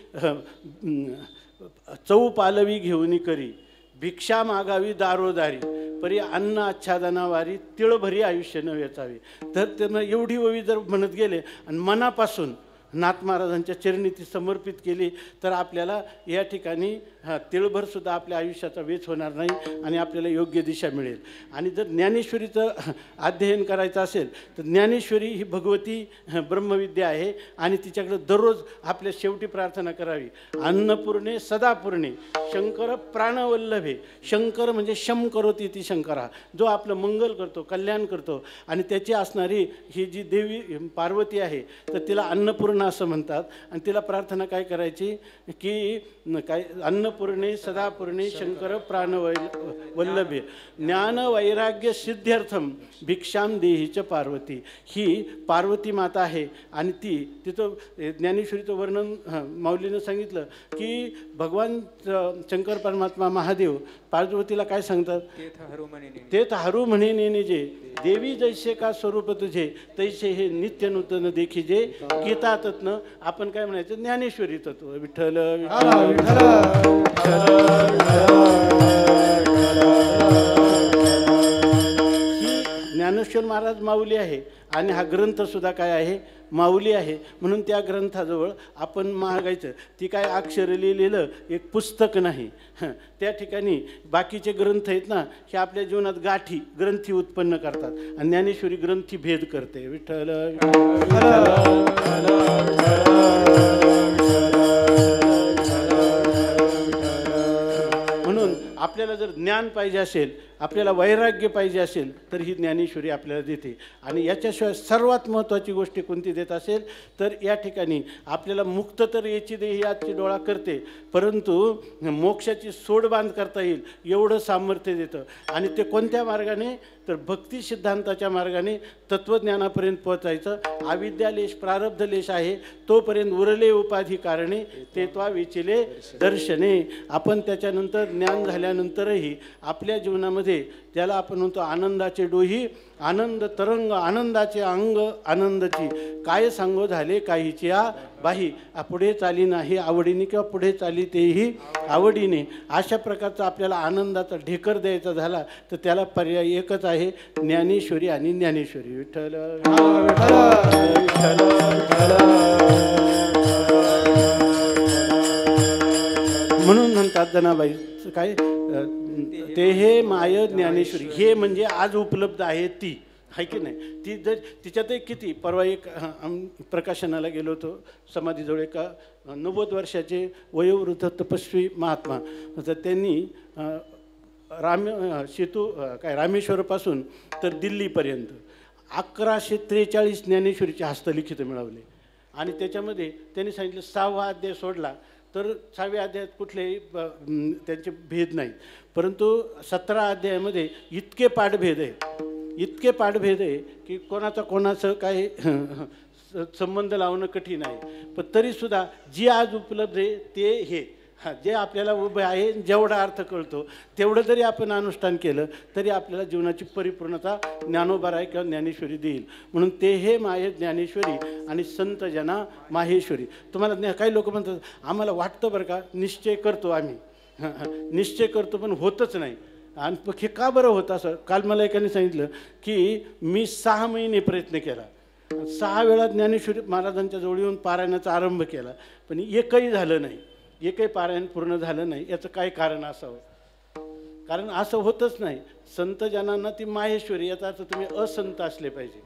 चौपालवी घेऊन करी भिक्षा मागावी दारोदारी परी अन्न आच्छादनावारी तिळभरी आयुष्य न वेचावे. तर त्यांना एवढी ओवी जर म्हणत गेले आणि मनापासून नाथ महाराजांच्या चरणी ती समर्पित केली तर आपल्याला या ठिकाणी तिळभरसुद्धा आपल्या आयुष्याचा वेच होणार नाही आणि आपल्याला योग्य दिशा मिळेल. आणि जर ज्ञानेश्वरीचं अध्ययन करायचं असेल तर ज्ञानेश्वरी ही भगवती ब्रह्मविद्या आहे आणि तिच्याकडे दररोज आपल्या शेवटी प्रार्थना करावी. अन्नपूर्णे सदापूर्णे शंकर प्राणवल्लभे. शंकर म्हणजे शम करोती ती शंकरा, जो आपलं मंगल करतो, कल्याण करतो. आणि त्याची असणारी ही जी देवी पार्वती आहे तर तिला अन्नपूर्णा असं म्हणतात. आणि तिला प्रार्थना काय करायची की काय, अन्नपूर्णे सदापूर्णे शंकर प्राणवल्लभे ज्ञान वैराग्य सिद्ध्यर्थम भिक्षाम देहीच पार्वती. ही पार्वती माता आहे. आणि तिथं ज्ञानेश्वरीचं वर्णन माऊलीनं सांगितलं की भगवान शंकर परमात्मा महादेव पार्वतीला काय सांगतात, तेथ हरू म्हणे नेने जे देवी जैसे का स्वरूप तुझे तैसे हे नित्य नूतन देखीजे गीता तत्न. आपण काय म्हणायचं, ज्ञानेश्वरी तत्व. विठ्ठल ही ज्ञानेश्वर महाराज माऊली आहे आणि हा ग्रंथसुद्धा काय आहे, माऊली आहे. म्हणून त्या ग्रंथाजवळ आपण मागायचं. ती काय अक्षर लिहिलेलं एक पुस्तक नाही. त्या ठिकाणी बाकीचे ग्रंथ आहेत ना, हे आपल्या जीवनात गाठी ग्रंथी उत्पन्न करतात आणि ज्ञानेश्वरी ग्रंथी भेद करते. विठ्ठल म्हणून आपल्याला जर ज्ञान पाहिजे असेल, आपल्याला वैराग्य पाहिजे असेल तर ही ज्ञानेश्वरी आपल्याला देते. आणि याच्याशिवाय सर्वात महत्त्वाची गोष्ट कोणती देत असेल तर या ठिकाणी आपल्याला मुक्त तर याची देही आजची डोळा करते, परंतु मोक्षाची सोडबांध करता येईल एवढं सामर्थ्य देतं. आणि ते कोणत्या मार्गाने तर भक्ती सिद्धांताच्या मार्गाने तत्त्वज्ञानापर्यंत पोहोचायचं. अविद्यालेश प्रारब्धलेश आहे तोपर्यंत उरले उपाधी कारणे ते त्वा विचिले दर्शने. आपण त्याच्यानंतर ज्ञान झाल्यानंतरही आपल्या जीवनामध्ये त्याला आपण म्हणतो आनंदाचे डोही, आनंद तरंग, आनंदाचे अंग, आनंदाची काय सांगो झाले काहीची बाही. पुढे चाली नाही आवडीने किंवा पुढे चाली तेही आवडीने. अशा प्रकारचा आपल्याला आनंदाचा ढेकर द्यायचा झाला तर त्याला पर्याय एकच आहे, ज्ञानेश्वरी आणि ज्ञानेश्वरी. विठ्ठल म्हणून म्हणतात जनाबाई काय, ते हे माय ज्ञानेश्वरी. हे म्हणजे आज उपलब्ध आहे ती आहे की नाही. ती जर तिच्यातही किती, परवा एक प्रकाशनाला गेलो होतो समाधीजवळ, एका 90 वर्षाचे वयोवृद्ध तपस्वी महात्मा. तर त्यांनी रामेश्वरपासून तर दिल्लीपर्यंत 1143 ज्ञानेश्वरीचे हस्तलिखित मिळवले. आणि त्याच्यामध्ये त्यांनी सांगितलं 6वा अध्याय सोडला तर 6व्या अध्यायात कुठलेही त्यांचे भेद नाहीत, परंतु 17 अध्यायामध्ये इतके पाठभेद आहे की कोणाचं काही संबंध लावणं कठीण आहे. पण तरीसुद्धा जी आज उपलब्ध आहे ते हे जे आपल्याला उभे आहे, जेवढा अर्थ कळतो तेवढं जरी आपण अनुष्ठान केलं तरी आपल्याला जीवनाची परिपूर्णता ज्ञानोबा आहे किंवा ज्ञानेश्वरी देईल. म्हणून ते हे माहे ज्ञानेश्वरी आणि संत जना माहेश्वरी. तुम्हाला काही लोक म्हणतात आम्हाला वाटतं बरं का, निश्चय करतो आम्ही, निश्चय करतो पण होतच नाही. आणि हे का बरं होतं असं? काल मला एकाने सांगितलं की मी 6 महिने प्रयत्न केला, 6 वेळा ज्ञानेश्वरी महाराजांच्या जवळ येऊन पारायणाचा आरंभ केला, पण एकही झालं नाही, एकही पारायण पूर्ण झालं नाही. याचं काय कारण असावं? कारण असं होतच नाही. संत जनांना ती माहेश्वरी, याचा अर्थ तुम्ही असंत असले पाहिजे,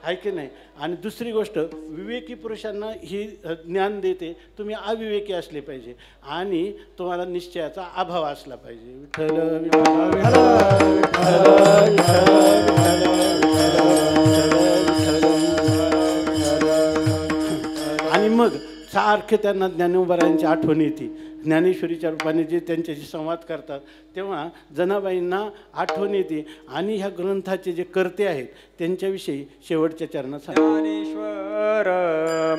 आहे की नाही. आणि दुसरी गोष्ट, विवेकी पुरुषांना ही ज्ञान देते, तुम्ही अविवेकी असले पाहिजे आणि तुम्हाला निश्चयाचा अभाव असला पाहिजे. विठ्ठल सारखे त्यांना ज्ञानोबारायांची आठवण येते. ज्ञानेश्वरीच्या रूपाने जे त्यांच्याशी संवाद करतात तेव्हा जनाबाईंना आठवण येते आणि ह्या ग्रंथाचे जे कर्ते आहेत त्यांच्याविषयी शेवटच्या चरणात सांगतात. ज्ञानेश्वर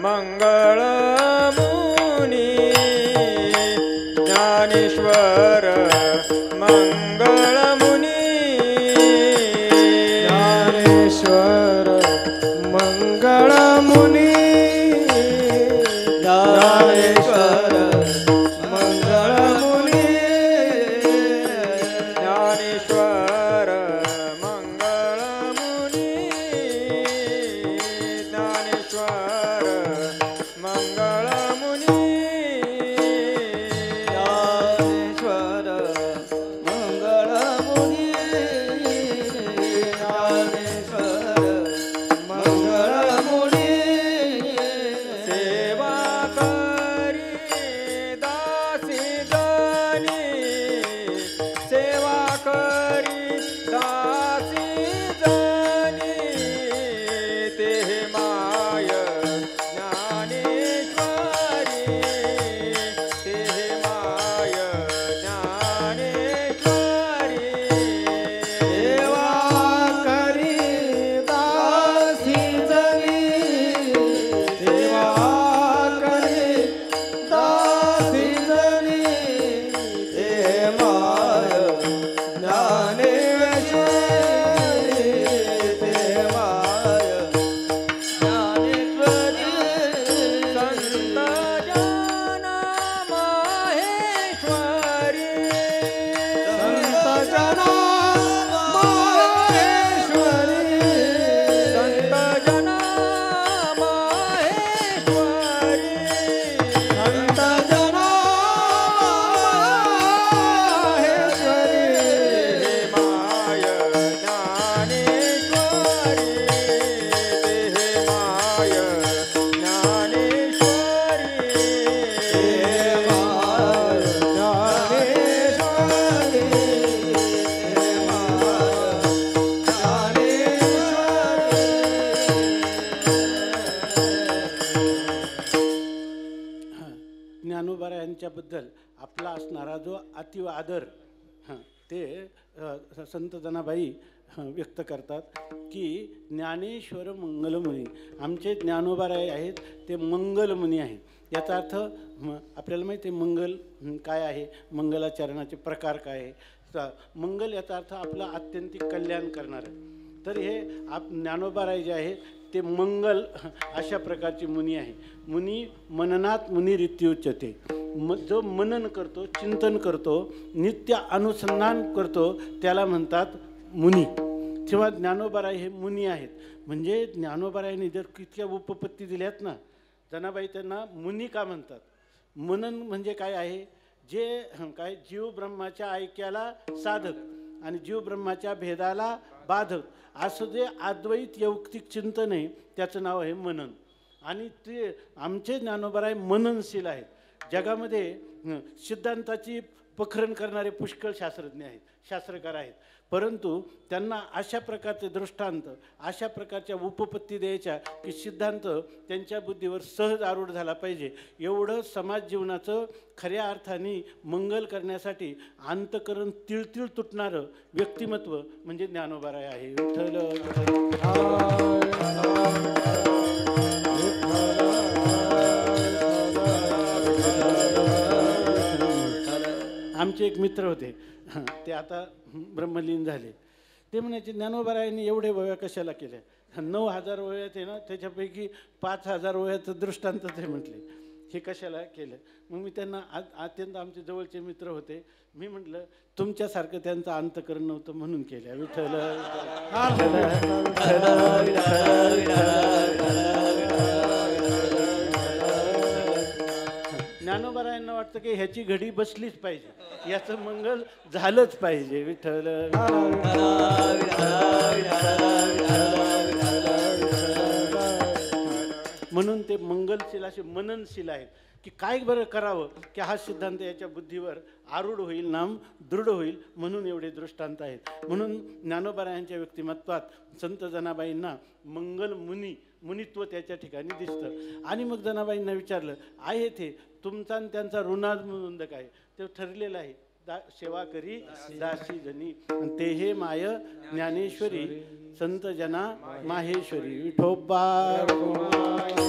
मंगळ मुनी, ज्ञानेश्वर मंगळ मुनी, ज्ञानेश्वर मंगळ मुनी, ज्ञानेश्वर मंगळ मुनी, ज्ञानेश्वर मंगळ मुनी, ज्ञानेश्वर मंगळ मुनी, ज्ञानेश्वर मंगळ मुनी, ज्ञानेश्वर मंगळ मुनी, सेवा करी दासी जनी, सेवा करी दासी जनी, ते माय ज्ञानेश्वरी, ते माय ज्ञानेश्वरी, सेवा करी दासी जनी, सेवा करी दासी जनी, हे माय ज्ञानेश्वरी, ते माय ज्ञानेश्वरी, संत जन माहेश्वरी, संत जना माहेश्वरी, संत जन माहेश्वरी, संत जना माहेश्वरी, ते माय ज्ञानेश्वरी, ते माय ज्ञानोबा यांच्याबद्दल आपला असणारा जो अतिव आदर ते संत जनाबाई व्यक्त करतात की ज्ञानेश्वर मंगलमुनी, आमचे ज्ञानोबाराय आहेत ते मंगलमुनी आहेत. याचा अर्थ आपल्याला माहिती आहे मंगल काय आहे, मंगलाचरणाचे प्रकार काय आहे. मंगल याचा अर्थ आपलं आत्यंतिक कल्याण करणारं. तर हे ज्ञानोबाराय जे आहेत ते मंगल अशा प्रकारची मुनी आहे. मुनी मननात मुनिरित्युच्यते, जो मनन करतो, चिंतन करतो, नित्य अनुसंधान करतो त्याला म्हणतात मुनी. तेव्हा ज्ञानोबाराय हे मुनी आहेत. म्हणजे ज्ञानोबारायांनी जर कितक्या उपपत्ती दिल्यात ना, जनाबाई त्यांना मुनी का म्हणतात. मनन म्हणजे काय आहे, जे काय जीव ब्रह्माच्या ऐक्याला साधक आणि जीव ब्रह्माच्या भेदाला बाधक असं जे अद्वैत यौक्तिक चिंतन आहे त्याचं नाव आहे मनन. आणि ते आमचे ज्ञानोबाराय मननशील आहेत. जगामध्ये सिद्धांताची पखरण करणारे पुष्कळ शास्त्रज्ञ आहेत, शास्त्रकार आहेत, परंतु त्यांना अशा प्रकारचे दृष्टांत, अशा प्रकारच्या उपपत्ती द्यायच्या की सिद्धांत त्यांच्या बुद्धीवर सहज आरूढ झाला पाहिजे. एवढं समाज जीवनाचं खऱ्या अर्थाने मंगल करण्यासाठी अंतकरण तिळतिळ तुटणारं व्यक्तिमत्व म्हणजे ज्ञानोबाराय आहे. विठ्ठल आमचे एक मित्र होते, ते आता ब्रह्मलीन झाले. ते म्हणायचे ज्ञानोबारायांनी एवढे वया कशाला केल्या, 9,000 वयात आहे ना, त्याच्यापैकी 5,000 वयाचं दृष्टांत ते म्हटले, हे कशाला केलं. मग मी त्यांना अत्यंत आमचे जवळचे मित्र होते, मी म्हटलं तुमच्यासारखं त्यांचं अंतकरण नव्हतं म्हणून केलं. विठ्ठल ज्ञानोबारायांना वाटतं की ह्याची घडी बसलीच पाहिजे, याचं मंगल झालंच पाहिजे. विठ्ठल म्हणून ते मंगलशील असे मननशील आहेत की काय बरं करावं की हा सिद्धांत याच्या बुद्धीवर आरूढ होईल, नाम दृढ होईल, म्हणून एवढे दृष्टांत आहेत. म्हणून ज्ञानोबारायांच्या व्यक्तिमत्वात संत जनाबाईंना मंगल मुनित्व त्याच्या ठिकाणी दिसतं. आणि मग जनाबाईंना विचारलं, आहे ते तुमचा आणि त्यांचा ऋणानुबंध काय? ते ठरलेलं आहे, सेवा करी दासी जनी, ते हे माय ज्ञानेश्वरी संत जना माहेश्वरी. विठोबा Rukmani